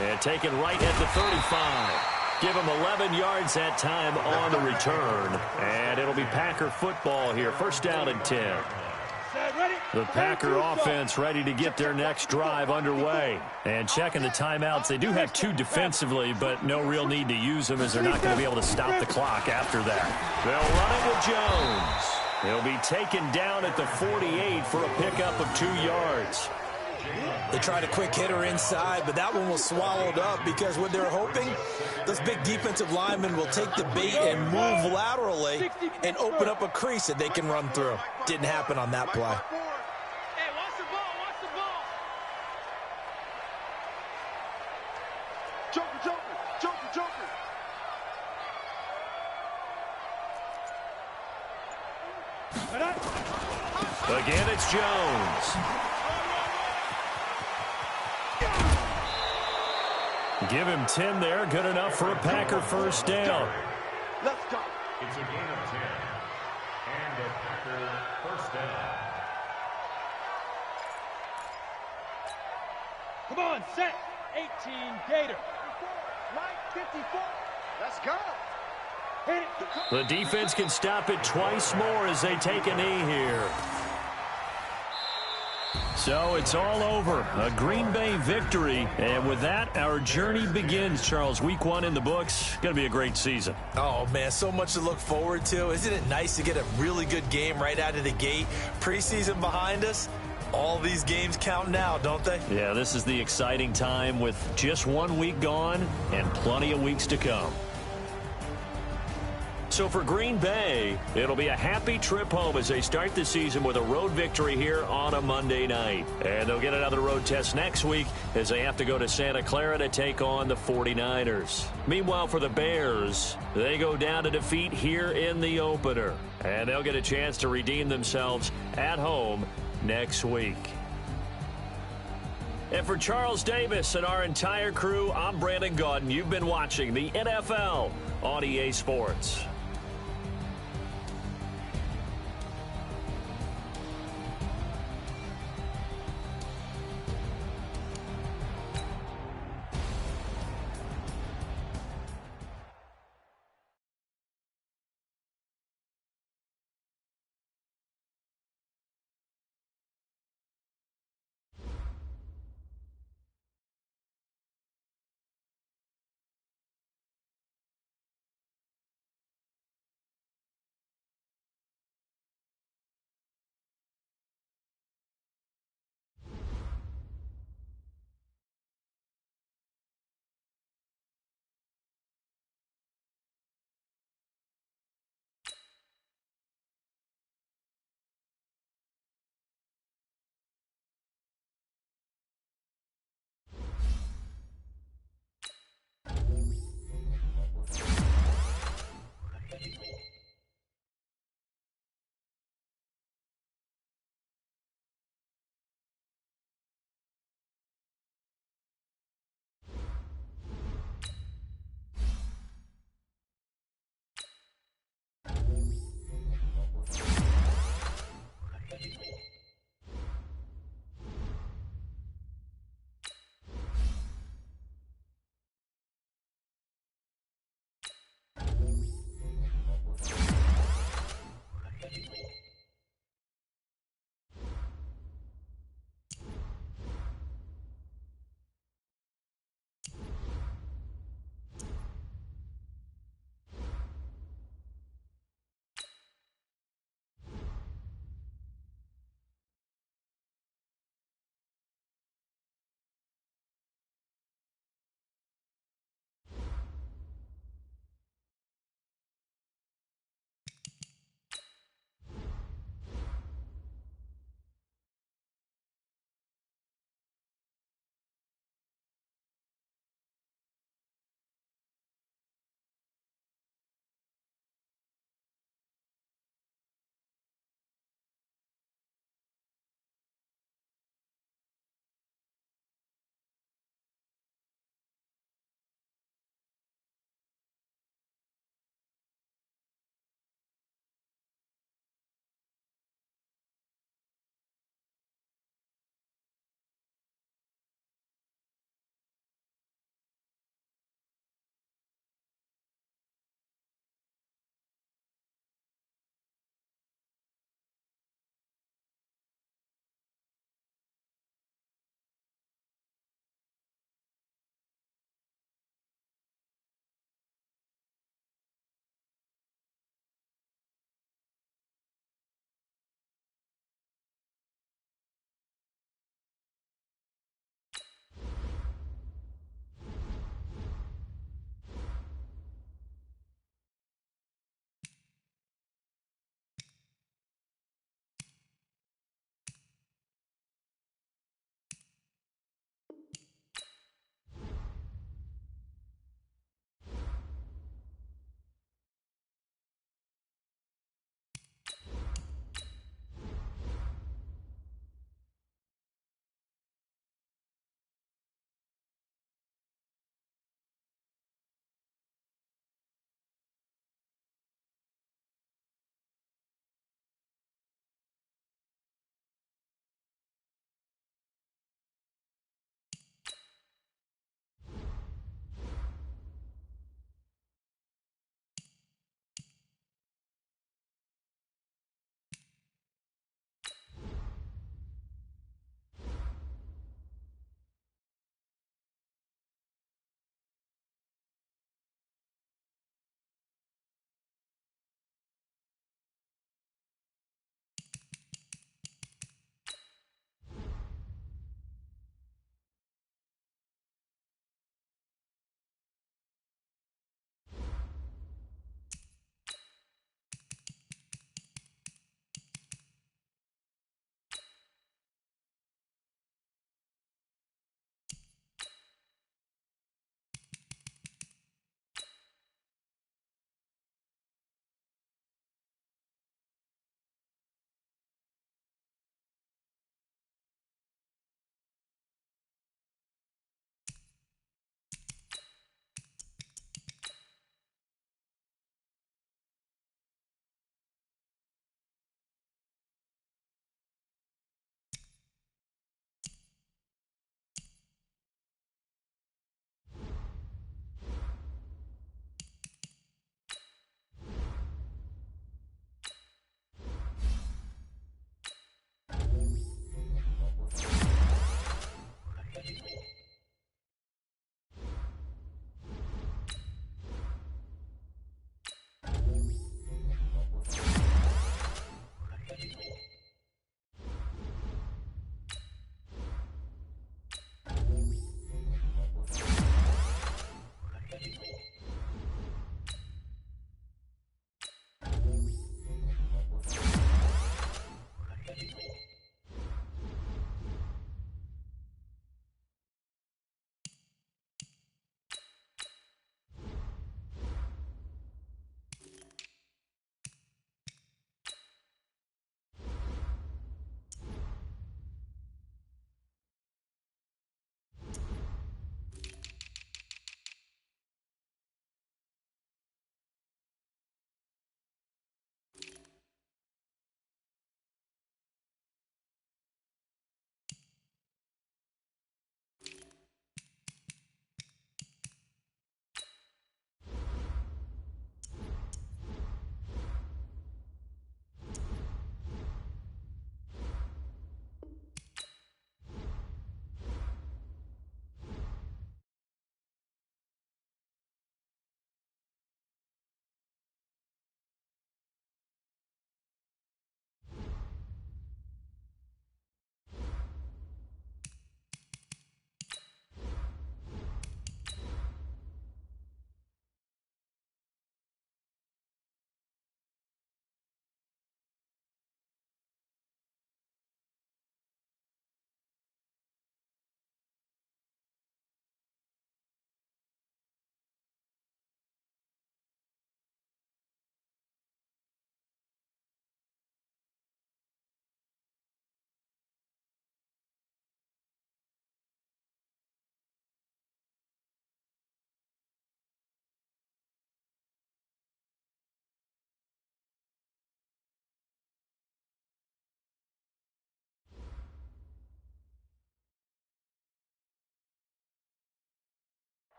And taken right at the 35. Give him 11 yards that time on the return. And it'll be Packer football here. 1st down and 10. The Packer offense ready to get their next drive underway. And checking the timeouts. They do have 2 defensively, but no real need to use them as they're not going to be able to stop the clock after that. They'll run it with Jones. He'll be taken down at the 48 for a pickup of 2 yards. They tried a quick hitter inside, but that one was swallowed up because what they're hoping, those big defensive linemen will take the bait and move laterally and open up a crease that they can run through. Didn't happen on that play. Hey, watch the ball, watch the ball. Joker. Again, it's Jones. Give him 10 there. Good enough for a Packer 1st down. Let's go. It's a gain of 10. And a Packer 1st down. Come on, set. 18, Gator. Mike 54. Let's go. Hit it. The defense can stop it twice more as they take a knee here. So it's all over. A Green Bay victory. And with that, our journey begins, Charles. Week 1 in the books. Going to be a great season. Oh, man, so much to look forward to. Isn't it nice to get a really good game right out of the gate? Preseason behind us. All these games count now, don't they? Yeah, this is the exciting time with just 1 week gone and plenty of weeks to come. So for Green Bay, it'll be a happy trip home as they start the season with a road victory here on a Monday night. And they'll get another road test next week as they have to go to Santa Clara to take on the 49ers. Meanwhile, for the Bears, they go down to defeat here in the opener. And they'll get a chance to redeem themselves at home next week. And for Charles Davis and our entire crew, I'm Brandon Gaudin. You've been watching the NFL on EA Sports.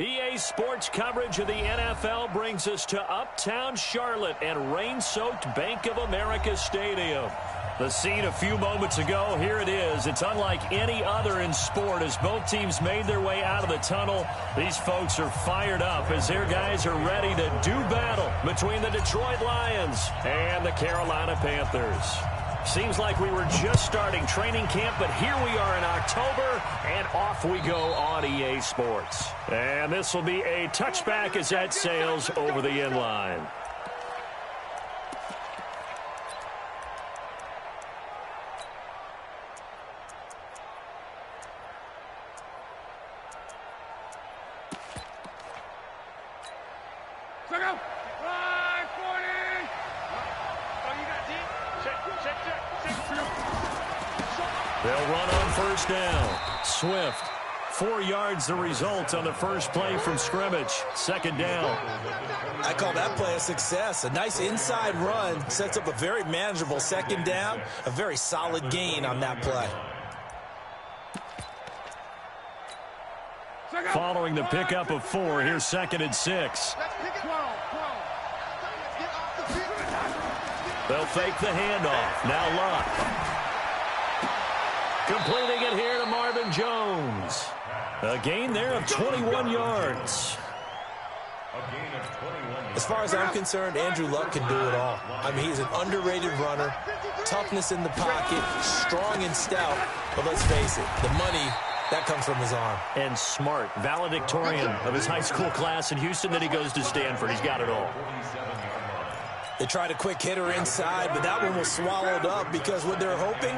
EA Sports coverage of the NFL brings us to Uptown Charlotte and rain-soaked Bank of America Stadium. The scene a few moments ago, here it is. It's unlike any other in sport as both teams made their way out of the tunnel. These folks are fired up as their guys are ready to do battle between the Detroit Lions and the Carolina Panthers. Seems like we were just starting training camp, but here we are in October, and off we go on EA Sports. And this will be a touchback as that sails over the end line. They'll run on first down. Swift, 4 yards the result on the first play from scrimmage. Second down. I call that play a success. A nice inside run sets up a very manageable second down. A very solid gain on that play. Following the pickup of 4, here's 2nd and 6. They'll fake the handoff. Now Luck. Completing it here to Marvin Jones. A gain there of 21 yards. As far as I'm concerned, Andrew Luck can do it all. I mean, he's an underrated runner, toughness in the pocket, strong and stout. But let's face it, the money, that comes from his arm. And smart, valedictorian of his high school class in Houston, then he goes to Stanford. He's got it all. They tried a quick hitter inside, but that one was swallowed up because what they're hoping,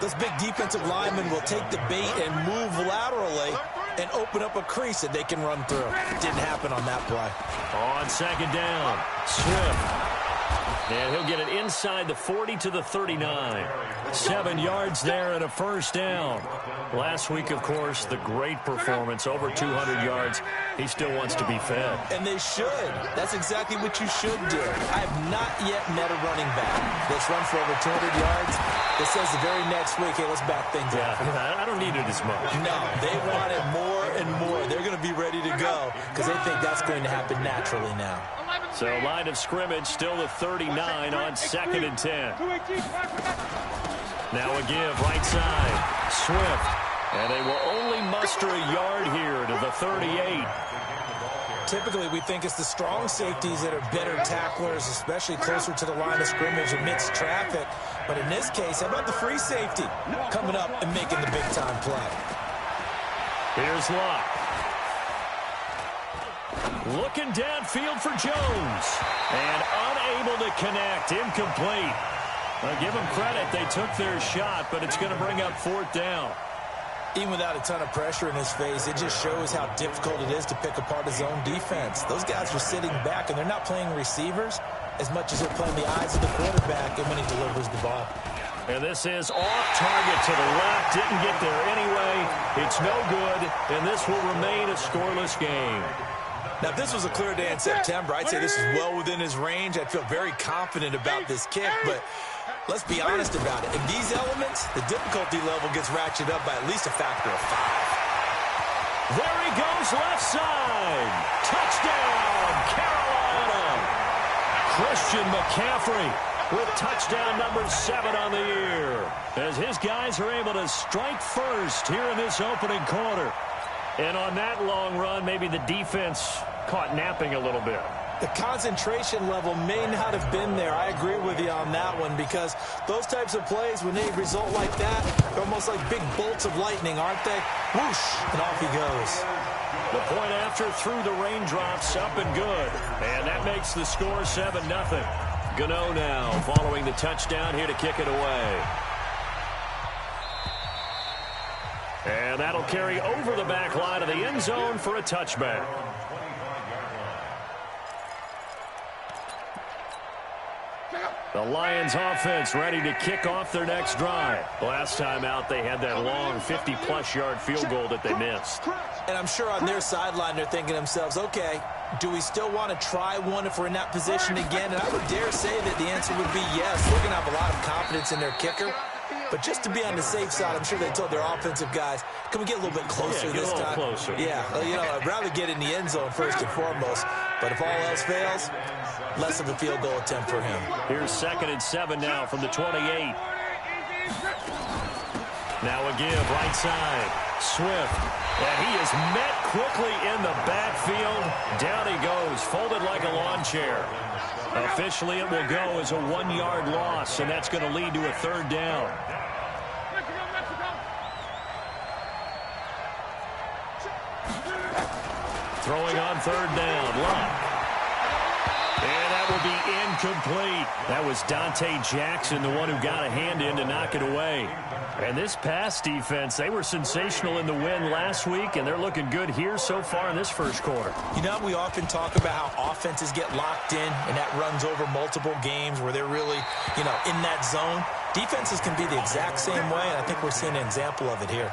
this big defensive lineman will take the bait and move laterally and open up a crease that they can run through. Didn't happen on that play. On second down, Swift. And he'll get it inside the 40 to the 39. 7 yards there and a first down. Last week, of course, the great performance, over 200 yards. He still wants to be fed. And they should. That's exactly what you should do. I have not yet met a running back that's run for over 200 yards that says the very next week, hey, let's back things up. I don't need it as much. No, they want it more and more. They're going to be ready to go because they think that's going to happen naturally now. So line of scrimmage still the 39 on 2nd and 10. Now a give right side. Swift. And they will only muster a yard here to the 38. Typically, we think it's the strong safeties that are better tacklers, especially closer to the line of scrimmage amidst traffic. But in this case, how about the free safety coming up and making the big-time play? Here's Luck. Looking downfield for Jones. And unable to connect. Incomplete. Give them credit. They took their shot, but it's going to bring up 4th down. Even without a ton of pressure in his face, it just shows how difficult it is to pick apart his own defense. Those guys are sitting back, and they're not playing receivers as much as they're playing the eyes of the quarterback and when he delivers the ball. And this is off target to the left. Didn't get there anyway. It's no good, and this will remain a scoreless game. Now, if this was a clear day in September, I'd say this is well within his range. I'd feel very confident about this kick, but let's be honest about it. In these elements, the difficulty level gets ratcheted up by at least a factor of 5. There he goes, left side. Touchdown, Carolina. Christian McCaffrey with touchdown number 7 on the year, as his guys are able to strike first here in this opening quarter. And on that long run, maybe the defense caught napping a little bit. The concentration level may not have been there. I agree with you on that one because those types of plays, when they result like that, they're almost like big bolts of lightning, aren't they? Whoosh, and off he goes. The point after through the raindrops, up and good. And that makes the score 7-0. Gano now following the touchdown here to kick it away. And that'll carry over the back line of the end zone for a touchback. The Lions offense ready to kick off their next drive. Last time out, they had that long 50-plus yard field goal that they missed. And I'm sure on their sideline, they're thinking to themselves, okay, do we still want to try one if we're in that position again? And I would dare say that the answer would be yes. They're going to have a lot of confidence in their kicker. But just to be on the safe side, I'm sure they told their offensive guys, can we get a little bit closer this time? Closer. Yeah, I'd rather get in the end zone first and foremost. But if all else fails, less of a field goal attempt for him. Here's 2nd and 7 now from the 28. Now a give, right side. Swift. And he is met quickly in the backfield. Down he goes, folded like a lawn chair. Officially, it will go as a 1-yard loss, and that's going to lead to a 3rd down. Throwing on 3rd down, Luck. And that will be incomplete. That was Dante Jackson, the one who got a hand in to knock it away. And this pass defense, they were sensational in the win last week, and they're looking good here so far in this first quarter. You know, we often talk about how offenses get locked in, and that runs over multiple games where they're really, in that zone. Defenses can be the exact same way, and I think we're seeing an example of it here.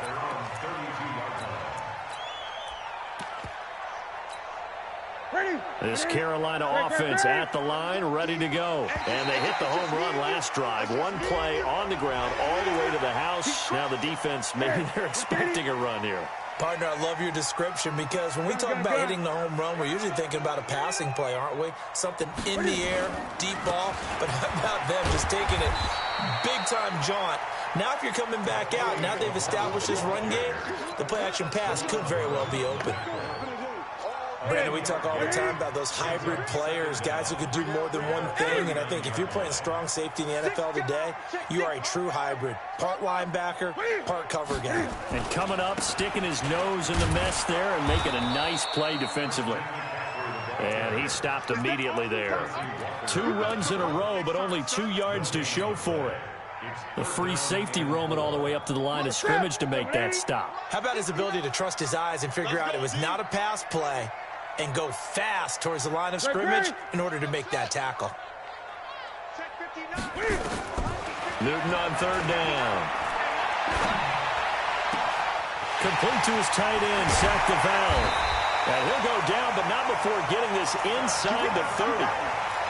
This Carolina offense at the line, ready to go. And they hit the home run last drive. One play on the ground all the way to the house. Now the defense, maybe they're expecting a run here. Partner, I love your description because when we talk about hitting the home run, we're usually thinking about a passing play, aren't we? Something in the air, deep ball. But how about them just taking it big-time jaunt? Now if you're coming back out, now they've established this run game, the play-action pass could very well be open. Brandon, we talk all the time about those hybrid players, guys who can do more than one thing, and I think if you're playing strong safety in the NFL today, you are a true hybrid. Part linebacker, part cover guy. And coming up, sticking his nose in the mess there and making a nice play defensively. And he stopped immediately there. 2 runs in a row, but only 2 yards to show for it. The free safety roaming all the way up to the line of scrimmage to make that stop. How about his ability to trust his eyes and figure out it was not a pass play and go fast towards the line of scrimmage in order to make that tackle. Newton on 3rd down. Complete to his tight end, Seth DeValve. And he'll go down, but not before getting this inside the 30.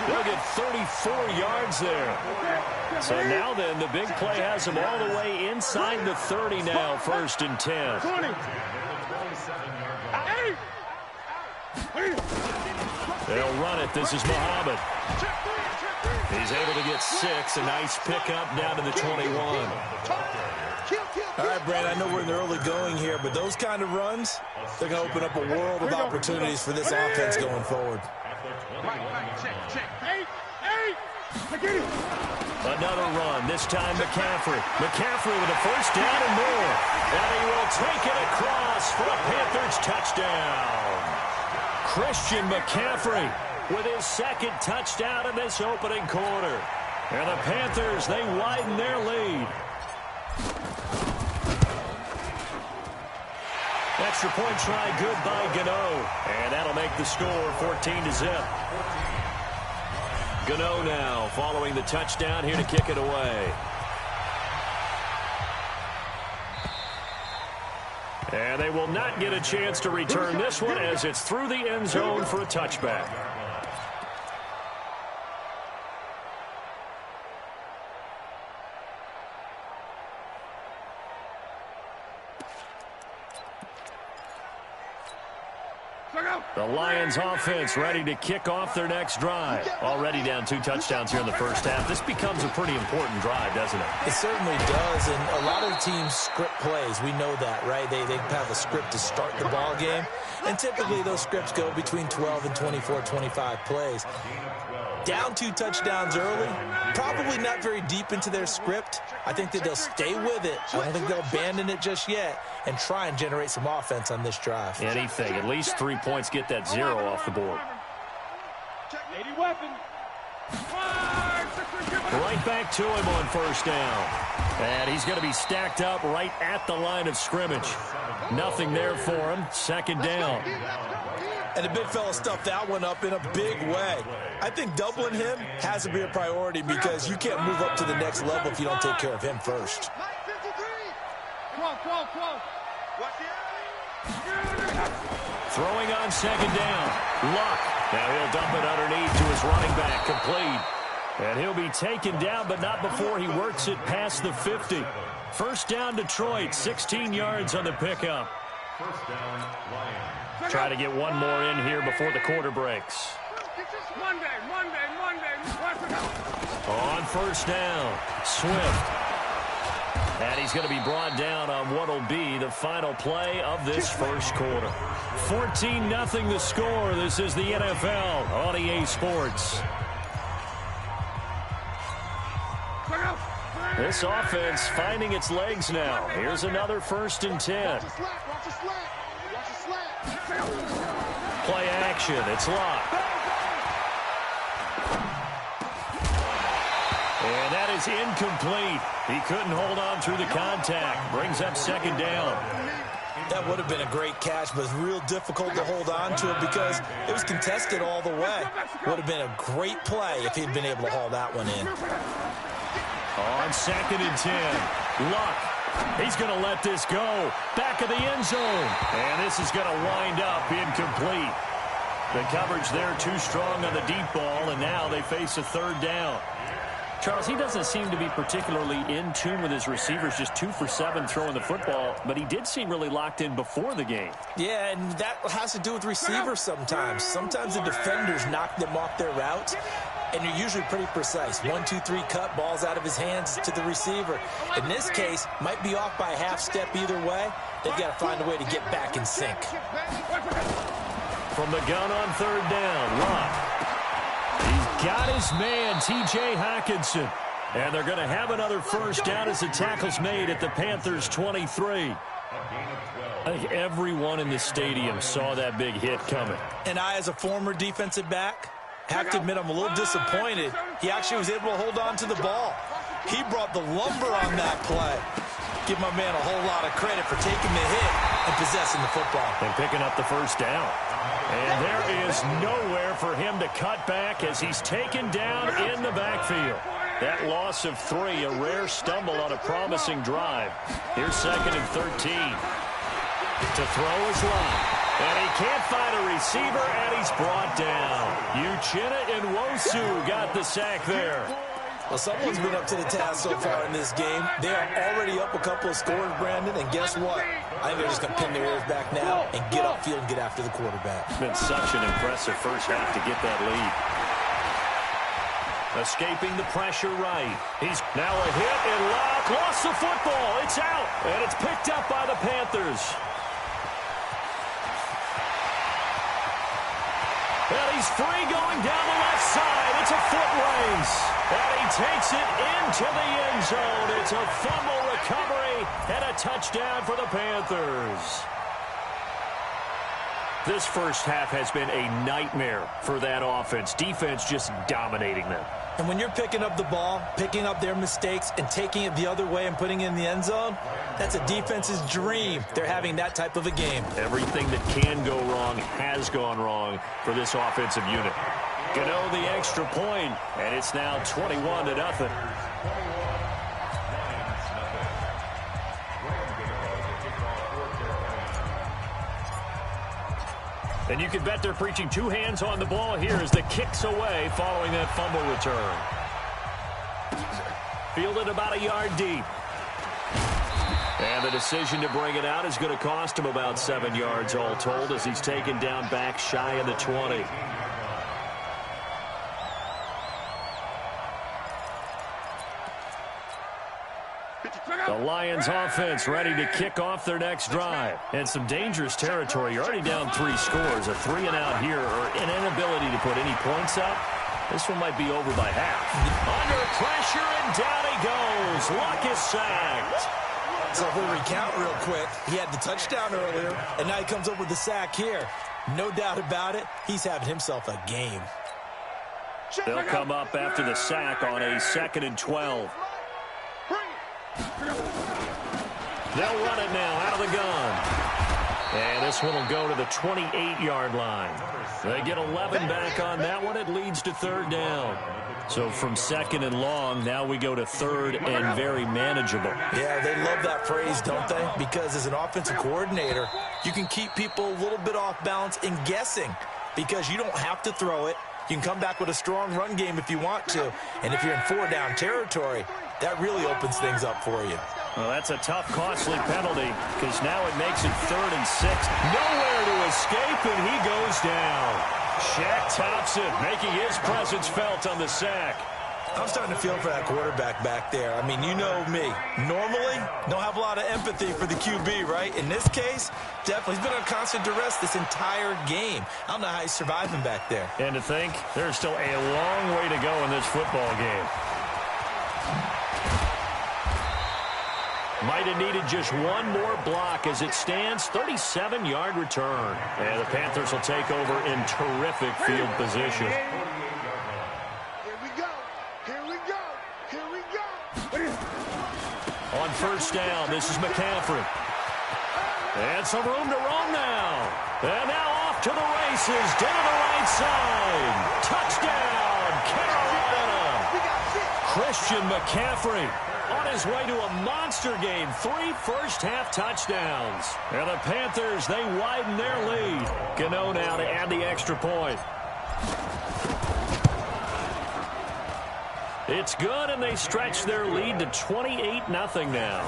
They'll get 34 yards there. So now then, the big play has him all the way inside the 30 now, 1st and 10. They'll run it. This is Muhammad. He's able to get 6. A nice pickup down to the 21. All right, Brad, I know we're in the early going here, but those kind of runs, they're going to open up a world of opportunities for this offense going forward. Another run, this time McCaffrey. McCaffrey with a 1st down and more. And he will take it across for a Panthers touchdown. Christian McCaffrey with his 2nd touchdown in this opening quarter. And the Panthers, they widen their lead. Extra point try good by Gano. And that'll make the score 14-0. Gano now following the touchdown here to kick it away. And they will not get a chance to return this one as it's through the end zone for a touchback. The Lions offense ready to kick off their next drive. Already down 2 touchdowns here in the first half. This becomes a pretty important drive, doesn't it? It certainly does, and a lot of teams script plays. We know that, right? They have a script to start the ball game, and typically those scripts go between 12 and 24, 25 plays. Down 2 touchdowns early, probably not very deep into their script. I think that they'll stay with it. I don't think they'll abandon it just yet and try and generate some offense on this drive. Anything. At least 3 points, get that 0 off the board. Right back to him on 1st down. And he's going to be stacked up right at the line of scrimmage. Nothing there for him. 2nd down. And the big fella stuffed that one up in a big way. I think doubling him has to be a priority because you can't move up to the next level if you don't take care of him first. Throwing on 2nd down. Luck. Now he'll dump it underneath to his running back. Complete. And he'll be taken down, but not before he works it past the 50. First down, Detroit, 16 yards on the pickup. First down, Lions. Try to get one more in here before the quarter breaks. Monday. On first down, Swift. And he's going to be brought down on what will be the final play of this first quarter. 14-0 the score. This is the NFL on EA Sports. This offense finding its legs now. Here's another 1st and 10. Play action. It's locked. And that is incomplete. He couldn't hold on through the contact. Brings up 2nd down. That would have been a great catch, but it's real difficult to hold on to it because it was contested all the way. Would have been a great play if he'd been able to haul that one in. On 2nd and 10. Luck. He's going to let this go. Back of the end zone. And this is going to wind up incomplete. The coverage there too strong on the deep ball, and now they face a 3rd down. Charles, he doesn't seem to be particularly in tune with his receivers, just 2 for 7 throwing the football, but he did seem really locked in before the game. Yeah, and that has to do with receivers sometimes. Sometimes the defenders knock them off their routes, and you're usually pretty precise. 1, 2, 3 cut, balls out of his hands to the receiver. In this case, might be off by a half step either way. They've got to find a way to get back in sync. From the gun on 3rd down, Luck. He's got his man, T.J. Hockenson. And they're going to have another 1st down as the tackle's made at the Panthers' 23. I think everyone in the stadium saw that big hit coming. And I, as a former defensive back, have to admit I'm a little disappointed. He actually was able to hold on to the ball. He brought the lumber on that play. Give my man a whole lot of credit for taking the hit and possessing the football. And picking up the 1st down. And there is nowhere for him to cut back as he's taken down in the backfield. That loss of 3, a rare stumble on a promising drive. Here's 2nd and 13. To throw is Luck. And he can't find a receiver, and he's brought down. Uchenna Nwosu got the sack there. Well, someone's been up to the task so far in this game. They are already up a couple of scores, Brandon, and guess what? I think they're just going to pin their ears back now and get upfield and get after the quarterback. It's been such an impressive first half to get that lead. Escaping the pressure right. He's now a hit, and Luck lost the football. It's out, and it's picked up by the Panthers. And he's free going down the left side. It's a foot race. And he takes it into the end zone. It's a fumble recovery and a touchdown for the Panthers. This first half has been a nightmare for that offense. Defense just dominating them. And when you're picking up the ball, picking up their mistakes, and taking it the other way and putting it in the end zone, that's a defense's dream. They're having that type of a game. Everything that can go wrong has gone wrong for this offensive unit. Gano the extra point, and it's now 21-0. And you can bet they're preaching 2 hands on the ball here as the kick's away following that fumble return. Fielded about a yard deep. And the decision to bring it out is going to cost him about 7 yards all told as he's taken down back shy of the 20. The Lions offense ready to kick off their next drive. And some dangerous territory. You're already down 3 scores. A 3-and-out here or an inability to put any points up. This one might be over by half. Under pressure, and down he goes. Luck is sacked. So if we recount real quick, he had the touchdown earlier, and now he comes up with the sack here. No doubt about it, he's having himself a game. They'll come up after the sack on a 2nd and 12. They'll run it now out of the gun. And this one will go to the 28-yard line. They get 11 back on that one. It leads to 3rd down. So from 2nd and long, now we go to 3rd and very manageable. Yeah, they love that phrase, don't they? Because as an offensive coordinator, you can keep people a little bit off balance and guessing because you don't have to throw it. You can come back with a strong run game if you want to. And if you're in 4-down territory, that really opens things up for you. Well, that's a tough, costly penalty because now it makes it 3rd and 6. Nowhere to escape, and he goes down. Shaq Thompson making his presence felt on the sack. I'm starting to feel for that quarterback back there. I mean, you know me. Normally, don't have a lot of empathy for the QB, right? In this case, definitely. He's been on constant duress this entire game. I don't know how he's surviving back there. And to think, there's still a long way to go in this football game. Might have needed just one more block as it stands. 37-yard return. And the Panthers will take over in terrific field position. On 1st down, this is McCaffrey. And some room to roam now. And now off to the races, down the right side. Touchdown, Carolina. Christian McCaffrey on his way to a monster game. 3 first-half touchdowns. And the Panthers, they widen their lead. Gano now to add the extra point. It's good, and they stretch their lead to 28-0 now.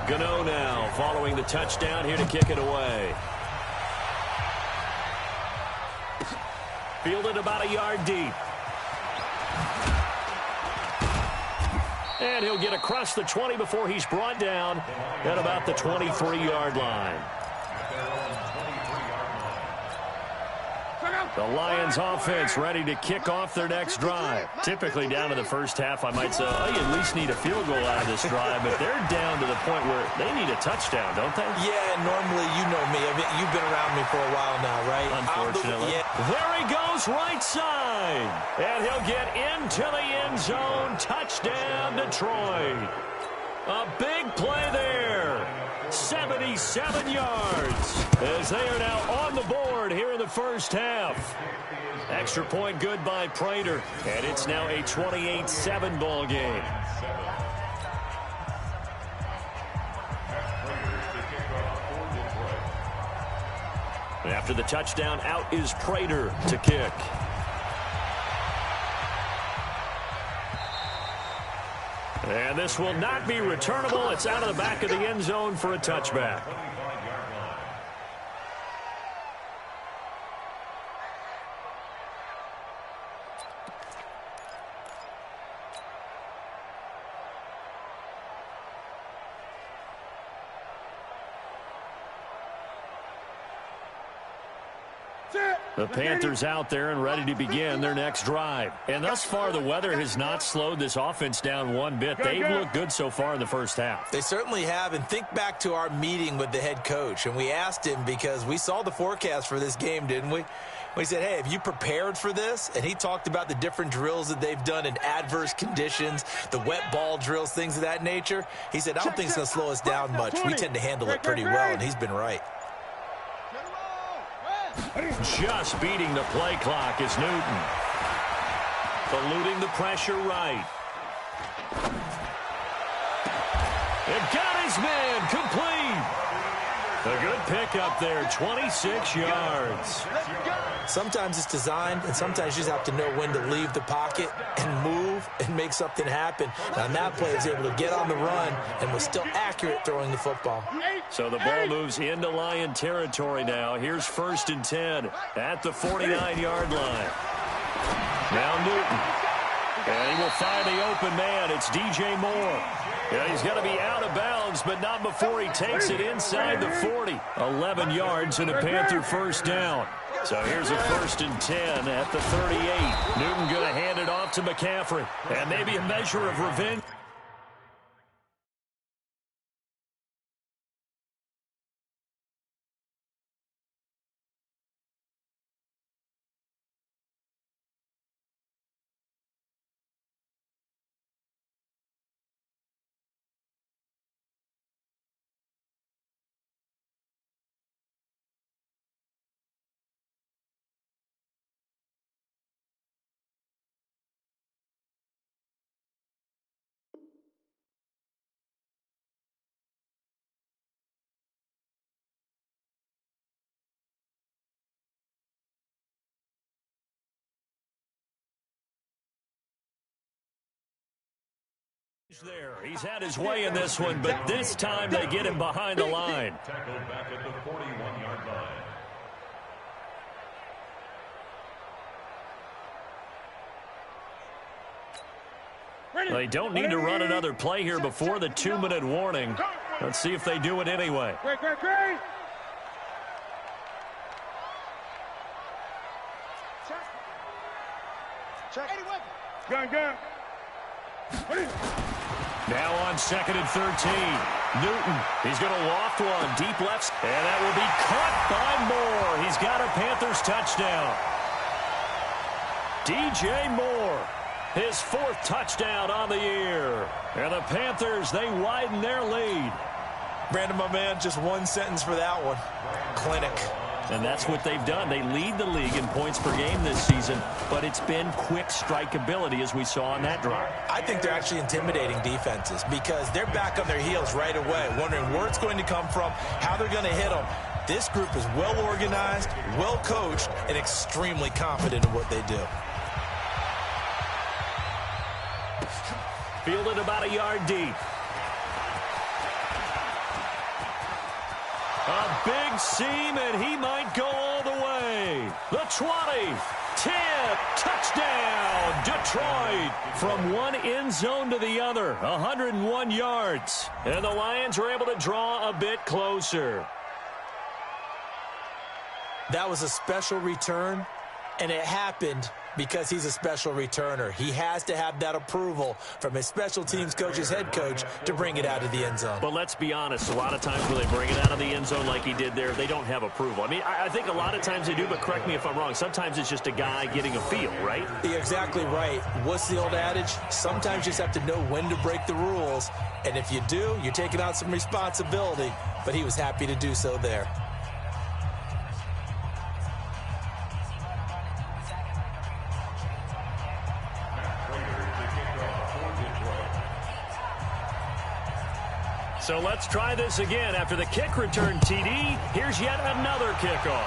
Gano now following the touchdown here to kick it away. Fielded about a yard deep. And he'll get across the 20 before he's brought down at about the 23-yard line. The Lions offense ready to kick off their next drive. Typically down to the first half, I might say, oh, you at least need a field goal out of this drive, but they're down to the point where they need a touchdown, don't they? Yeah, normally, you know me. I mean, you've been around me for a while now, right? Unfortunately. There he goes, right side. And he'll get into the end zone. Touchdown, Detroit. A big play there. 77 yards as they are now on the board here in the first half. Extra point good by Prater, and it's now a 28-7 ball game. After the touchdown, out is Prater to kick. And this will not be returnable. It's out of the back of the end zone for a touchback. The Panthers out there and ready to begin their next drive. And thus far, the weather has not slowed this offense down one bit. They've looked good so far in the first half. They certainly have. And think back to our meeting with the head coach. And we asked him because we saw the forecast for this game, didn't we? We said, hey, have you prepared for this? And he talked about the different drills that they've done in adverse conditions, the wet ball drills, things of that nature. He said, I don't think it's going to slow us down much. We tend to handle it pretty well, and he's been right. Just beating the play clock is Newton. Eluding the pressure right. It got his man complete. A good pickup there, 26 yards. Sometimes it's designed, and sometimes you just have to know when to leave the pocket and move and make something happen. And on that play, he was able to get on the run and was still accurate throwing the football. So the ball moves into Lion territory now. Here's 1st and 10 at the 49-yard line. Now Newton. And he will find the open man. It's DJ Moore. Yeah, he's going to be out of bounds, but not before he takes it inside the 40. 11 yards and a Panther first down. So here's a 1st and 10 at the 38. Newton going to hand it off to McCaffrey. And maybe a measure of revenge. There, he's had his way in this one, but this time they get him behind the line. Tackled back at the 41-yard line. They don't need to run another play here before the 2-minute warning. Let's see if they do it anyway. Great. Check. Gun. Now on 2nd and 13. Newton, he's going to loft one. Deep left. And that will be caught by Moore. He's got a Panthers touchdown. DJ Moore, his 4th touchdown on the year. And the Panthers, they widen their lead. Brandon, my man, just one sentence for that one. Clinic. And that's what they've done. They lead the league in points per game this season, but it's been quick strike ability as we saw on that drive. I think they're actually intimidating defenses because they're back on their heels right away, wondering where it's going to come from, how they're going to hit them. This group is well organized, well coached, and extremely confident in what they do. Fielded about a yard deep. A big seam, and he might go all the way. The 20, 10, touchdown, Detroit. From one end zone to the other, 101 yards. And the Lions are able to draw a bit closer. That was a special return, and it happened because he's a special returner. He has to have that approval from his special teams coach, his head coach, to bring it out of the end zone. But let's be honest, a lot of times when they bring it out of the end zone like he did there, they don't have approval. I mean, I think a lot of times they do, but correct me if I'm wrong. Sometimes it's just a guy getting a feel, right? You're exactly right. What's the old adage? Sometimes you just have to know when to break the rules. And if you do, you're taking on some responsibility. But he was happy to do so there. So let's try this again. After the kick return, TD, here's yet another kickoff.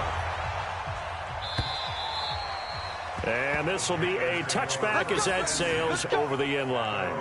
And this will be a touchback as that sails over the end line.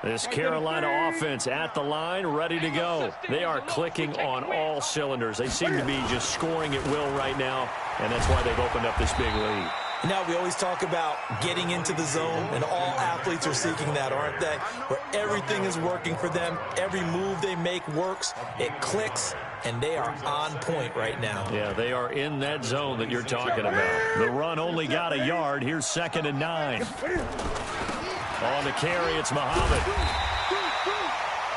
This Carolina offense at the line, ready to go. They are clicking on all cylinders. They seem to be just scoring at will right now, and that's why they've opened up this big lead. Now, we always talk about getting into the zone, and all athletes are seeking that, aren't they? Where everything is working for them, every move they make works, it clicks, and they are on point right now. Yeah, they are in that zone that you're talking about. The run only got a yard. Here's 2nd and 9. On the carry, it's Muhammad.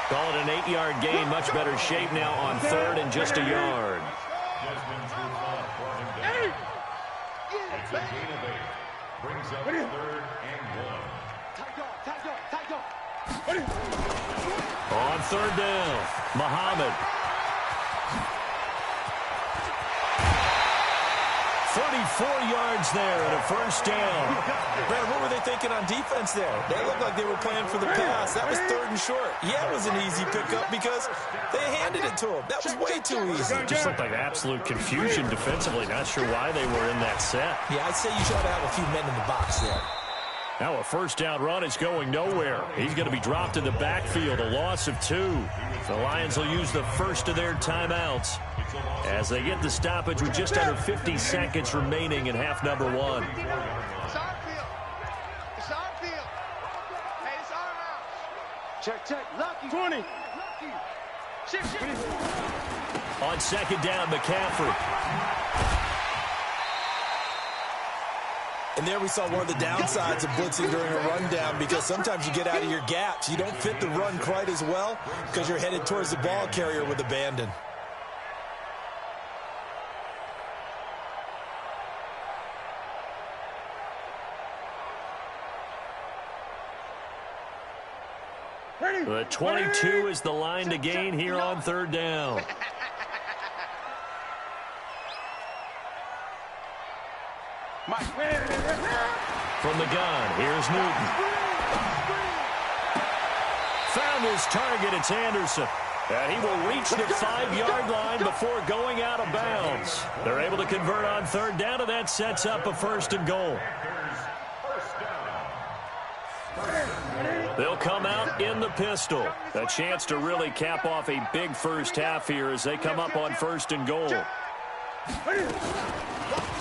Call it an 8-yard gain. Much better shape now on 3rd and just a yard. It's a gain of 8. Brings up 3rd and 1. On 3rd down, Muhammad. 34 yards there and a first down. Brad, what were they thinking on defense there? They looked like they were playing for the pass. That was 3rd and short. Yeah, it was an easy pickup because they handed it to him. That was way too easy. Just looked like absolute confusion defensively. Not sure why they were in that set. Yeah, I'd say you should have a few men in the box there. Now a first down run is going nowhere. He's going to be dropped in the backfield, a loss of 2. The Lions will use the first of their timeouts as they get the stoppage with just under 50 seconds remaining in half number 1. It's our field. It's our field. Hey, it's our house. Check. Lucky. 20. Lucky. Shift. On 2nd down, McCaffrey. And there we saw one of the downsides of blitzing during a rundown because sometimes you get out of your gaps. You don't fit the run quite as well because you're headed towards the ball carrier with abandon. The 22 is the line to gain here on 3rd down. From the gun, here's Newton. Found his target, it's Anderson. And he will reach the 5-yard line before going out of bounds. They're able to convert on third down, and that sets up a 1st and goal. They'll come out in the pistol. A chance to really cap off a big first half here as they come up on 1st and goal.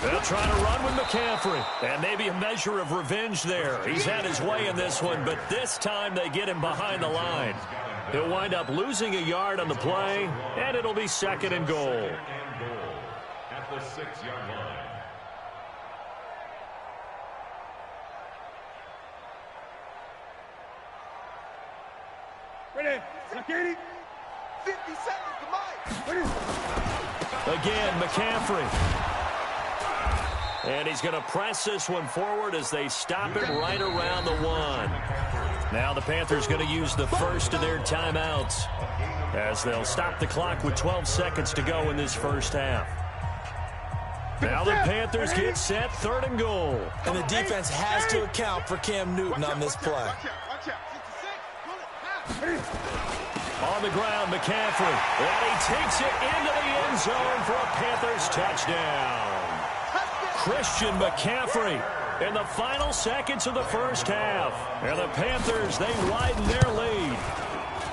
They'll try to run with McCaffrey. And maybe a measure of revenge there. He's had his way in this one, but this time they get him behind the line. He'll wind up losing a yard on the play, and it'll be 2nd and goal. At the 6-yard line. Ready. Security. 50 seconds to Mike. Again, McCaffrey. And he's going to press this one forward as they stop him right around the 1. Now the Panthers going to use the first of their timeouts as they'll stop the clock with 12 seconds to go in this first half. Now the Panthers get set, 3rd and goal. And the defense has to account for Cam Newton on this play. On the ground, McCaffrey. And he takes it into the end zone for a Panthers touchdown. Christian McCaffrey in the final seconds of the first half. And the Panthers, they widen their lead.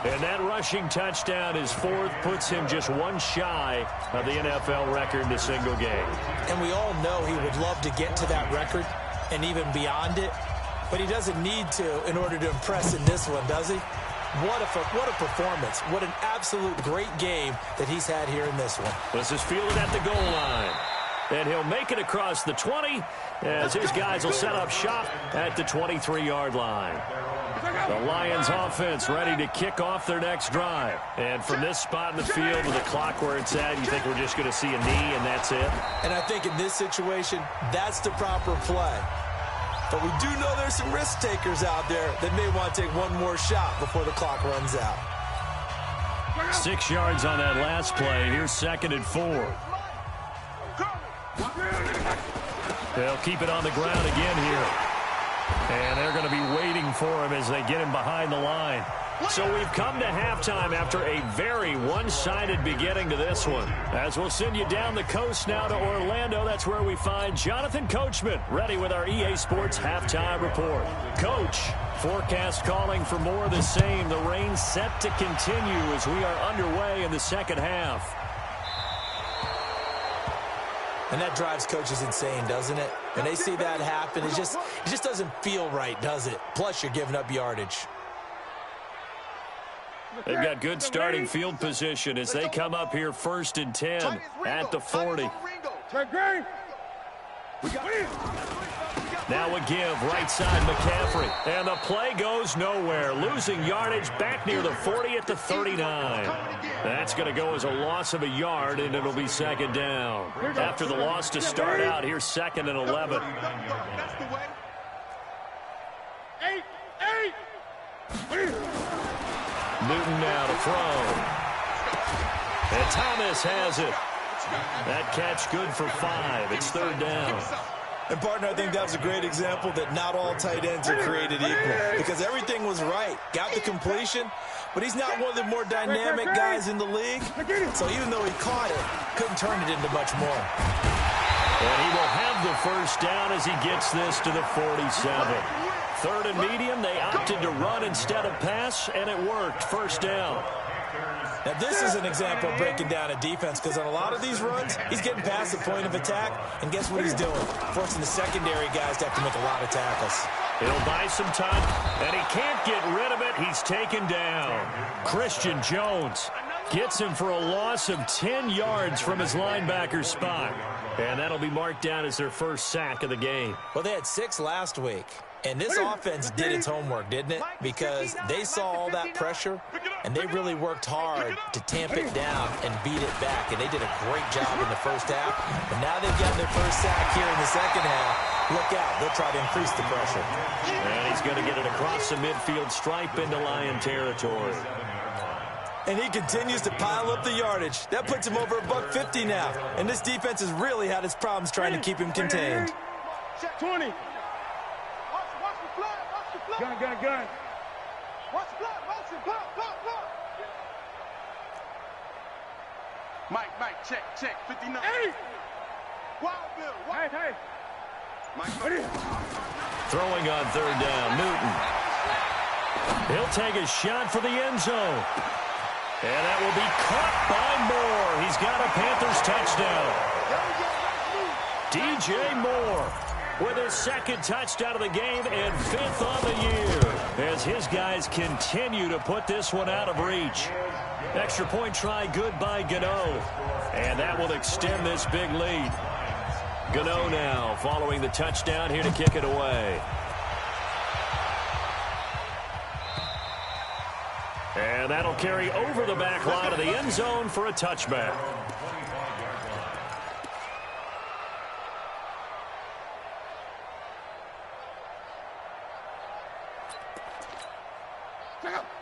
And that rushing touchdown, his 4th, puts him just one shy of the NFL record in a single game. And we all know he would love to get to that record and even beyond it. But he doesn't need to in order to impress in this one, does he? What a performance. What an absolute great game that he's had here in this one. This is fielded at the goal line. And he'll make it across the 20 as his guys will set up shop at the 23-yard line. The Lions offense ready to kick off their next drive. And from this spot in the field with the clock where it's at, you think we're just going to see a knee and that's it? And I think in this situation, that's the proper play. But we do know there's some risk takers out there that may want to take one more shot before the clock runs out. 6 yards on that last play. Here's 2nd and 4. They'll keep it on the ground again here. And they're going to be waiting for him as they get him behind the line. So we've come to halftime after a very one-sided beginning to this one. As we'll send you down the coast now to Orlando, that's where we find Jonathan Coachman ready with our EA Sports Halftime Report. Coach, forecast calling for more of the same. The rain set to continue as we are underway in the second half. And that drives coaches insane, doesn't it? When they see that happen, it just doesn't feel right, does it? Plus, you're giving up yardage. They've got good starting field position as they come up here 1st and 10 at the 40. Now a give, right side McCaffrey. And the play goes nowhere. Losing yardage back near the 40 at the 39. That's going to go as a loss of a yard, and it'll be 2nd down. After the loss to start out, here's 2nd and 11. Newton now to throw. And Thomas has it. That catch good for 5. It's 3rd down. And, partner, I think that was a great example that not all tight ends are created equal because everything was right. Got the completion, but he's not one of the more dynamic guys in the league. So even though he caught it, couldn't turn it into much more. And he will have the 1st down as he gets this to the 47. 3rd and medium, they opted to run instead of pass, and it worked. 1st down. Now, this is an example of breaking down a defense because on a lot of these runs, he's getting past the point of attack, and guess what he's doing? Forcing the secondary guys to have to make a lot of tackles. He'll buy some time, and he can't get rid of it. He's taken down. Christian Jones gets him for a loss of 10 yards from his linebacker spot. And that'll be marked down as their 1st sack of the game. Well, they had 6 last week. And this offense did its homework, didn't it? Because they saw all that pressure, and they really worked hard to tamp it down and beat it back. And they did a great job in the first half. But now they've got their 1st sack here in the second half. Look out. They'll try to increase the pressure. And he's going to get it across the midfield stripe into Lion territory. And he continues to pile up the yardage. That puts him over $150 now. And this defense has really had its problems trying to keep him contained. Check 20. Watch the flag. Watch the flag. Gun. Watch the flag. Motion. Block. Mike, check. 59. Hey. Wild Bill. Hey. Mike, Throwing on third down, Newton. He'll take a shot for the end zone. And that will be caught by Moore. He's got a Panthers touchdown. DJ Moore with his second touchdown of the game and 5th on the year as his guys continue to put this one out of reach. Extra point try good by Gano. And that will extend this big lead. Gano now following the touchdown here to kick it away. And that'll carry over the back line of the end zone for a touchback.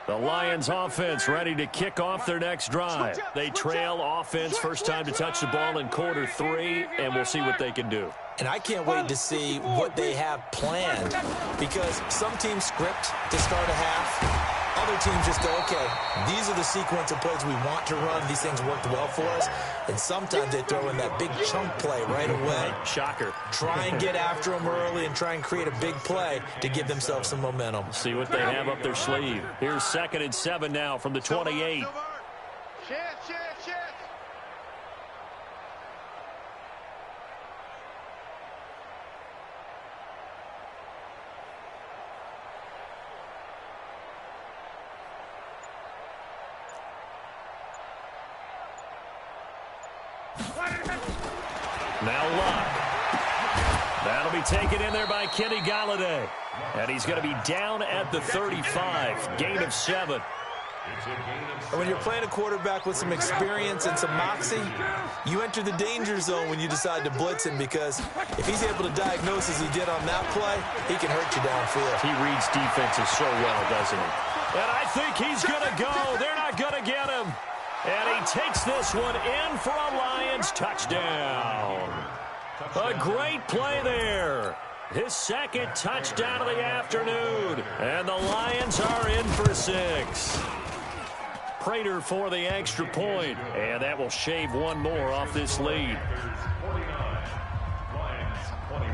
The Lions offense ready to kick off their next drive. They trail offense first time to touch the ball in quarter 3, and we'll see what they can do. And I can't wait to see what they have planned, because some teams script to start a half. Other teams just go, okay, these are the sequence of plays we want to run. These things worked well for us. And sometimes they throw in that big chunk play right away. Shocker. Try and get after them early and try and create a big play to give themselves some momentum. See what they have up their sleeve. Here's 2nd and 7 now from the 28. Chance. Now Luck. That'll be taken in there by Kenny Golladay. And he's going to be down at the 35. Gain of 7. And when you're playing a quarterback with some experience and some moxie, you enter the danger zone when you decide to blitz him, because if he's able to diagnose as he did on that play, he can hurt you downfield. He reads defenses so well, doesn't he? And I think he's going to go. They're not going to get him. And he takes this one in for a Lions touchdown. A great play there. His second touchdown of the afternoon. And the Lions are in for 6. Prater for the extra point. And that will shave one more off this lead. 49, Lions 21.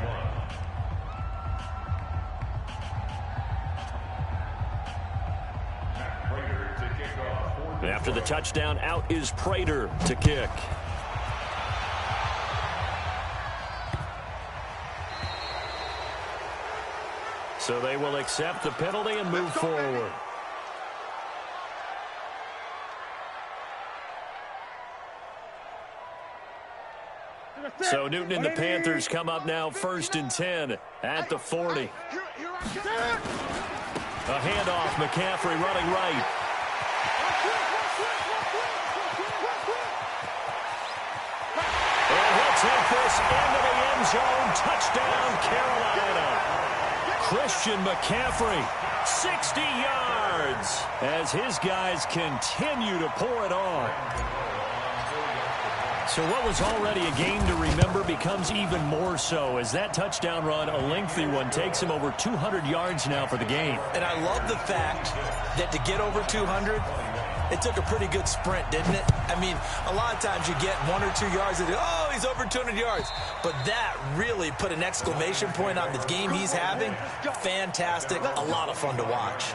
Matt Prater to kick off. After the touchdown, out is Prater to kick. So they will accept the penalty and move forward. So Newton and the Panthers come up now 1st and 10 at the 40. A handoff, McCaffrey running right. And he'll take this into the end zone. Touchdown, Carolina. Christian McCaffrey, 60 yards, as his guys continue to pour it on. So what was already a game to remember becomes even more so as that touchdown run, a lengthy one, takes him over 200 yards now for the game. And I love the fact that to get over 200, it took a pretty good sprint, didn't it? I mean, a lot of times you get 1 or 2 yards and oh, he's over 200 yards. But that really put an exclamation point on the game he's having. Fantastic. A lot of fun to watch.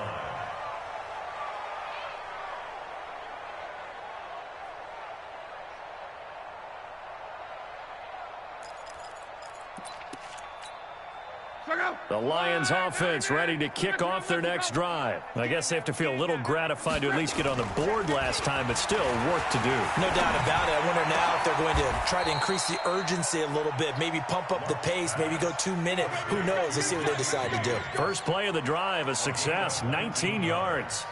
The Lions offense ready to kick off their next drive. I guess they have to feel a little gratified to at least get on the board last time, but still work to do. No doubt about it. I wonder now if they're going to try to increase the urgency a little bit, maybe pump up the pace, maybe go 2-minute. Who knows? Let's see what they decide to do. First play of the drive, a success, 19 yards.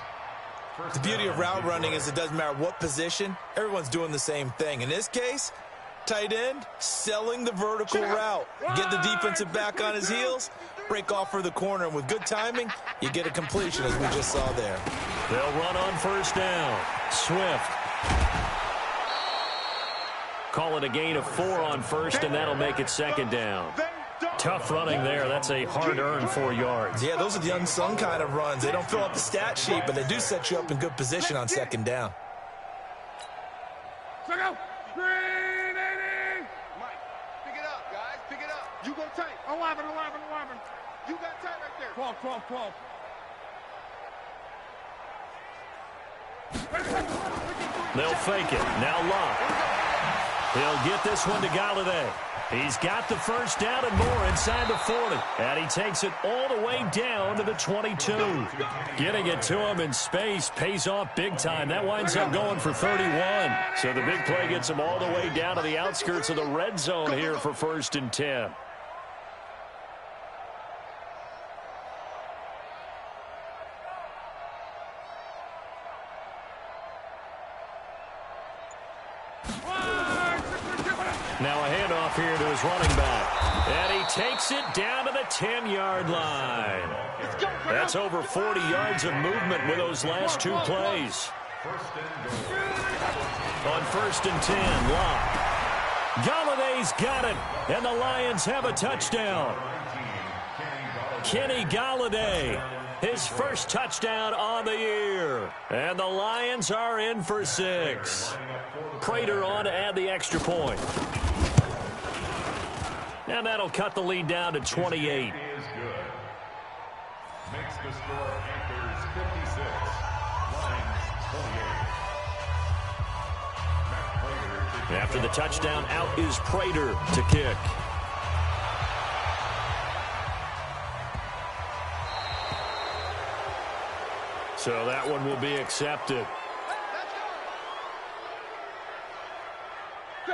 The beauty of route running is it doesn't matter what position, everyone's doing the same thing. In this case, tight end, selling the vertical route. Get the defensive back on his heels, break off for the corner, and with good timing, you get a completion as we just saw there. They'll run on first down. Swift. Call it a gain of 4 on first, and that'll make it second down. Tough running there. That's a hard-earned 4 yards. Yeah, those are the unsung kind of runs. They don't fill up the stat sheet, but they do set you up in good position on second down. Mike, pick it up, guys. Pick it up. You go tight. 11. You got tight right there. 12. They'll fake it. Now Locke. He'll get this one to Galladay. He's got the first down and more inside the 40. And he takes it all the way down to the 22. Getting it to him in space pays off big time. That winds up going for 31. So the big play gets him all the way down to the outskirts of the red zone here for 1st and 10. Now a handoff here to his running back. And he takes it down to the 10-yard line. That's over 40 yards of movement with those last 2 plays. On 1st and 10, Locke. Galladay's got it. And the Lions have a touchdown. Kenny Galladay, his first touchdown on the year. And the Lions are in for 6. Prater on to add the extra point. And that'll cut the lead down to 28. Makes the score Panthers 56, Lions 28. After the touchdown, out is Prater to kick. So that one will be accepted.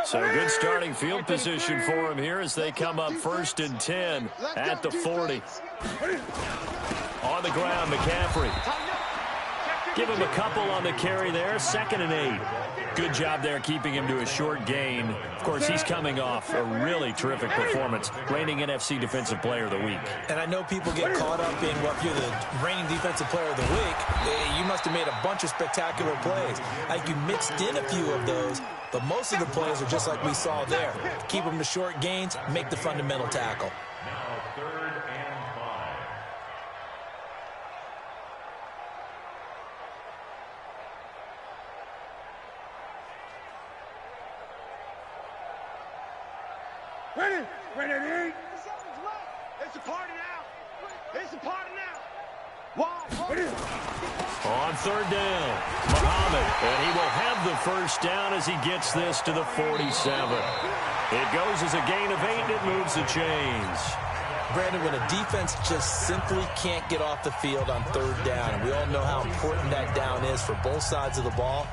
So good starting field position for him here as they come up 1st and 10 at the 40. On the ground, McCaffrey. Give him a couple on the carry there. 2nd and 8. Good job there keeping him to a short gain. Of course, he's coming off a really terrific performance, reigning NFC Defensive Player of the Week. And I know people get caught up in, well, if you're the reigning Defensive Player of the Week, you must have made a bunch of spectacular plays. Like you mixed in a few of those, but most of the plays are just like we saw there. Keep them to short gains, make the fundamental tackle. Now 3rd and 5. Ready? It's a party now. Wow. On 3rd down, Muhammad, and he will have the first down as he gets this to the 47. It goes as a gain of 8, and it moves the chains. Brandon, when a defense just simply can't get off the field on 3rd down, and we all know how important that down is for both sides of the ball,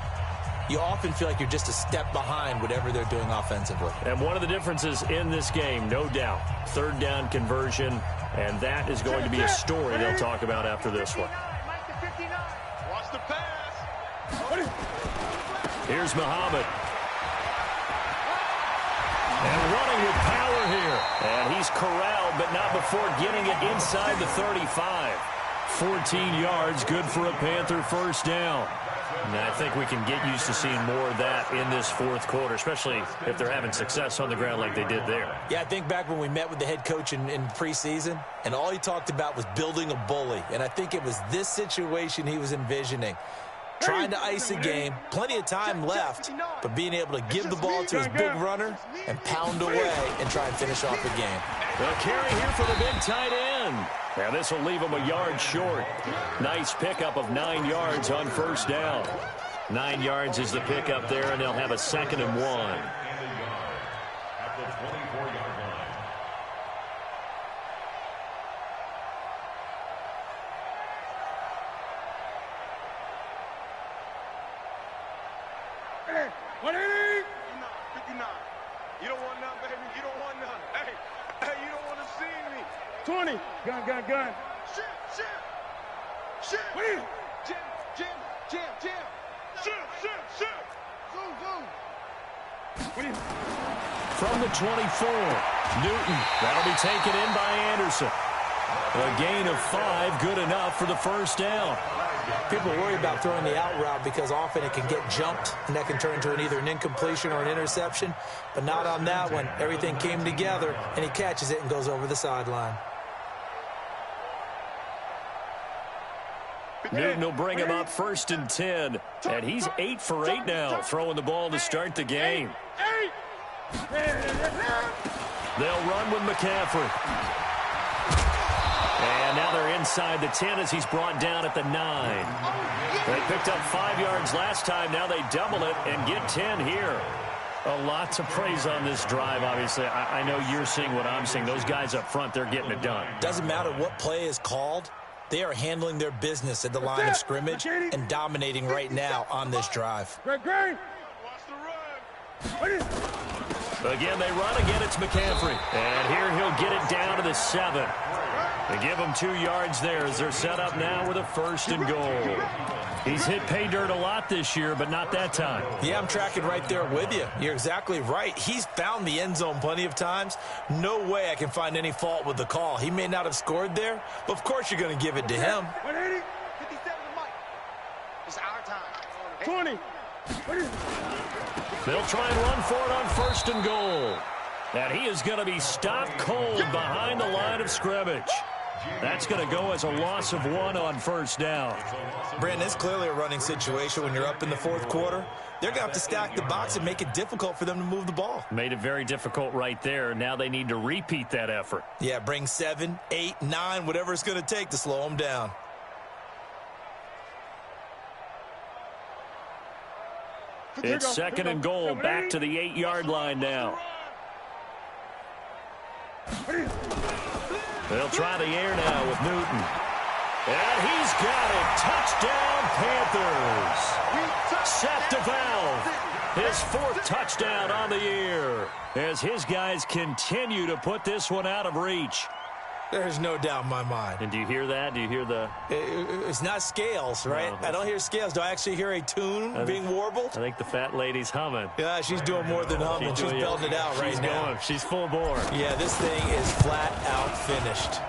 you often feel like you're just a step behind whatever they're doing offensively. And one of the differences in this game, no doubt, 3rd down conversion, and that is going to be a story they'll talk about after this one. Watch the pass. Here's Muhammad. And running with power here. And he's corralled, but not before getting it inside the 35. 14 yards, good for a Panther first down. And I think we can get used to seeing more of that in this 4th quarter, especially if they're having success on the ground like they did there. Yeah, I think back when we met with the head coach in preseason, and all he talked about was building a bully. And I think it was this situation he was envisioning. Trying to ice a game, plenty of time left, but being able to give the ball to his big runner and pound away and try and finish off the game. The carry here for the big tight end. Now this will leave him a yard short. Nice pickup of 9 yards on first down. 9 yards is the pickup there, and they'll have a 2nd and 1. At the 24-yard line. Hey, 59. You don't want none, baby. You don't want none. Hey, you don't want to see me. 20. Gun. Shit. Wait. Jim. Shit. Zoom. From the 24, Newton. That'll be taken in by Anderson. A gain of 5, good enough for the first down. People worry about throwing the out route because often it can get jumped, and that can turn into either an incompletion or an interception. But not on that one. Everything came together, and he catches it and goes over the sideline. Newton will bring him up 1st and 10. And he's 8 for 8 now, throwing the ball to start the game. They'll run with McCaffrey. And now they're inside the 10 as he's brought down at the 9. They picked up 5 yards last time. Now they double it and get 10 here. A lot to praise on this drive, obviously. I know you're seeing what I'm seeing. Those guys up front, they're getting it done. Doesn't matter what play is called. They are handling their business at the line of scrimmage and dominating right now on this drive. Again, they run again. It's McCaffrey. And here he'll get it down to the 7. They give him 2 yards there as they're set up now with a 1st and goal. He's hit pay dirt a lot this year, but not that time. Yeah, I'm tracking right there with you. You're exactly right. He's found the end zone plenty of times. No way I can find any fault with the call. He may not have scored there, but of course you're going to give it to him. 180, 57 to Mike. It's our time. 20. They'll try and run for it on 1st and goal. And he is going to be stopped cold behind the line of scrimmage. That's going to go as a loss of 1 on 1st down. Brandon, it's clearly a running situation when you're up in the 4th quarter. They're going to have to stack the box and make it difficult for them to move the ball. Made it very difficult right there. Now they need to repeat that effort. Yeah, bring 7, 8, 9, whatever it's going to take to slow them down. It's 2nd and goal, back to the 8-yard line now. They'll try the air now with Newton. And he's got it. Touchdown, Panthers. Seth DeValve, his 4th touchdown on the year as his guys continue to put this one out of reach. There's no doubt in my mind. And do you hear that? Do you hear the... It's not scales, right? No. I don't hear scales. Do I actually hear a tune being warbled? I think the fat lady's humming. Yeah, she's doing more than humming. She's belting it out right now. She's full bore. Yeah, this thing is flat out finished.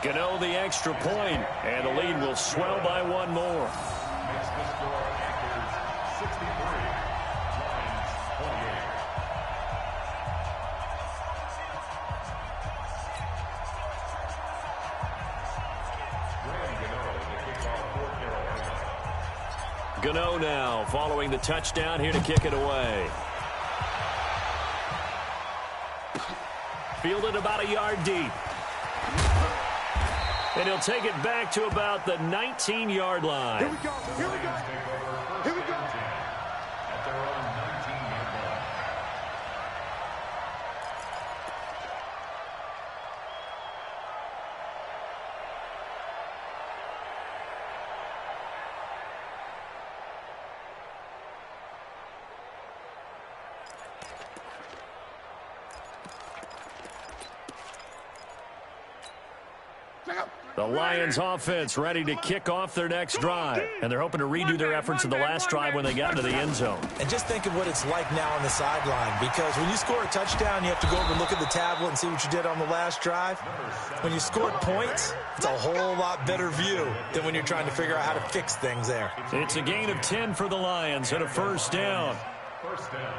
Gano the extra point, and the lead will swell by 1 more. Makes the score Packers 63, Lions 28. Gano now following the touchdown here to kick it away. Fielded about a yard deep. And he'll take it back to about the 19-yard line. Here we go. Here we go. Here we go. At their own 19-yard line. The Lions offense ready to kick off their next drive. And they're hoping to redo their efforts in the last drive when they got into the end zone. And just think of what it's like now on the sideline, because when you score a touchdown, you have to go over and look at the tablet and see what you did on the last drive. When you scored points, it's a whole lot better view than when you're trying to figure out how to fix things there. It's a gain of 10 for the Lions and a 1st down. 1st down.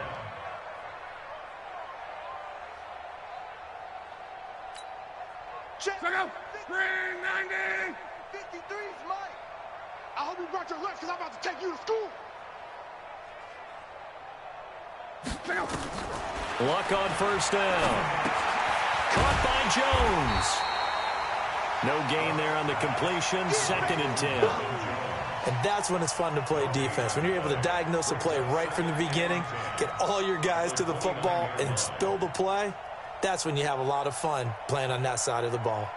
Check out. Spring 90. 53's Mike. I hope you brought your lunch because I'm about to take you to school. Check out. Luck on 1st down. Caught by Jones. No gain there on the completion. 2nd and 10. And that's when it's fun to play defense. When you're able to diagnose a play right from the beginning, get all your guys to the football, and spill the play, that's when you have a lot of fun playing on that side of the ball.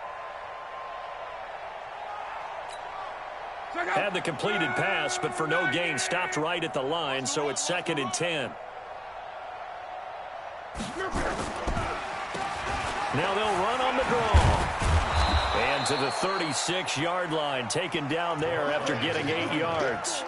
Had the completed pass, but for no gain, stopped right at the line, so it's 2nd and 10. Now they'll run on the draw. And to the 36-yard line, taken down there after getting 8 yards.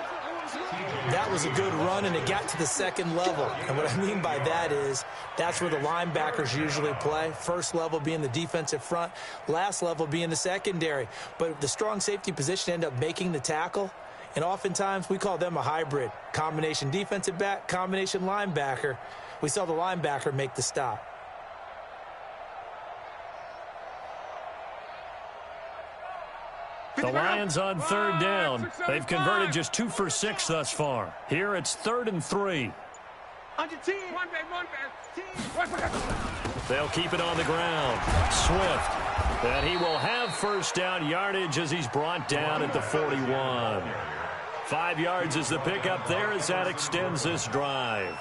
That was a good run, and it got to the 2nd level. And what I mean by that is that's where the linebackers usually play. 1st level being the defensive front, last level being the secondary. But the strong safety position ended up making the tackle. And oftentimes, we call them a hybrid. Combination defensive back, combination linebacker. We saw the linebacker make the stop. The Lions on third down. They've converted just 2 for 6 thus far. Here it's 3rd and 3. They'll keep it on the ground. Swift. And he will have first down yardage as he's brought down at the 41. 5 yards is the pickup there as that extends this drive.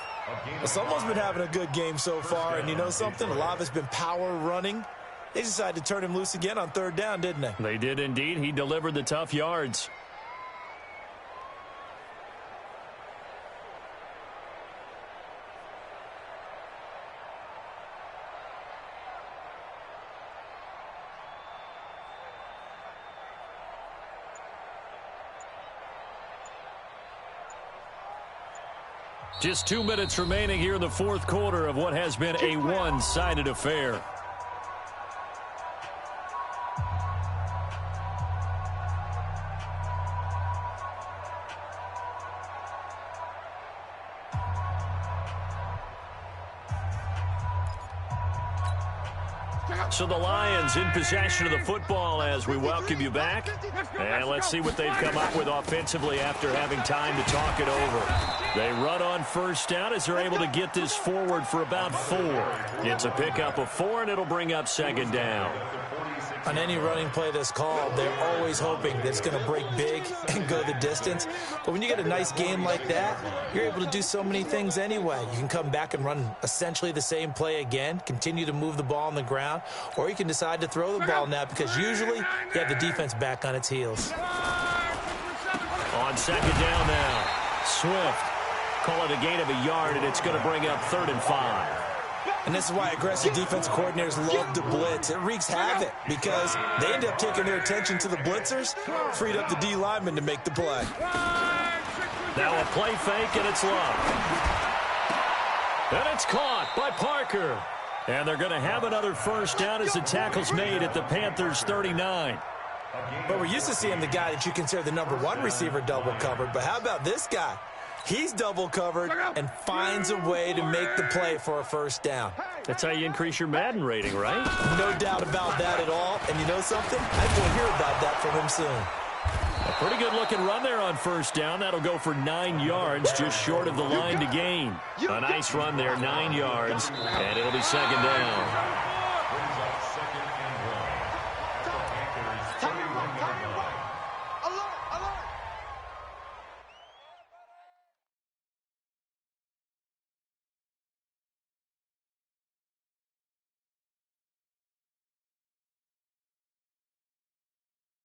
Well, someone's been having a good game so far, and you know something? A lot of it's been power running. They decided to turn him loose again on third down, didn't they? They did indeed. He delivered the tough yards. Just 2 minutes remaining here in the fourth quarter of what has been a one-sided affair. So the Lions in possession of the football as we welcome you back. And let's see what they've come up with offensively after having time to talk it over. They run on first down as they're able to get this forward for about 4. It's a pickup of 4, and it'll bring up second down. On any running play that's called, they're always hoping that it's going to break big and go the distance. But when you get a nice game like that, you're able to do so many things anyway. You can come back and run essentially the same play again, continue to move the ball on the ground, or you can decide to throw the ball now because usually you have the defense back on its heels. On second down now, Swift. Call it a gain of a yard, and it's going to bring up 3rd and 5. And this is why aggressive defensive coordinators love to blitz. It wreaks havoc because they end up taking their attention to the blitzers, freed up the D lineman to make the play. Now a play fake, and it's Love. And it's caught by Parker. And they're going to have another first down as the tackle's made at the Panthers' 39. But we're used to seeing the guy that you consider the number 1 receiver double covered. But how about this guy? He's double covered and finds a way to make the play for a first down. That's how you increase your Madden rating, right? No doubt about that at all. And you know something? I will hear about that from him soon. A pretty good-looking run there on first down. That'll go for 9 yards, just short of the line to gain. A nice run there, 9 yards, and it'll be second down.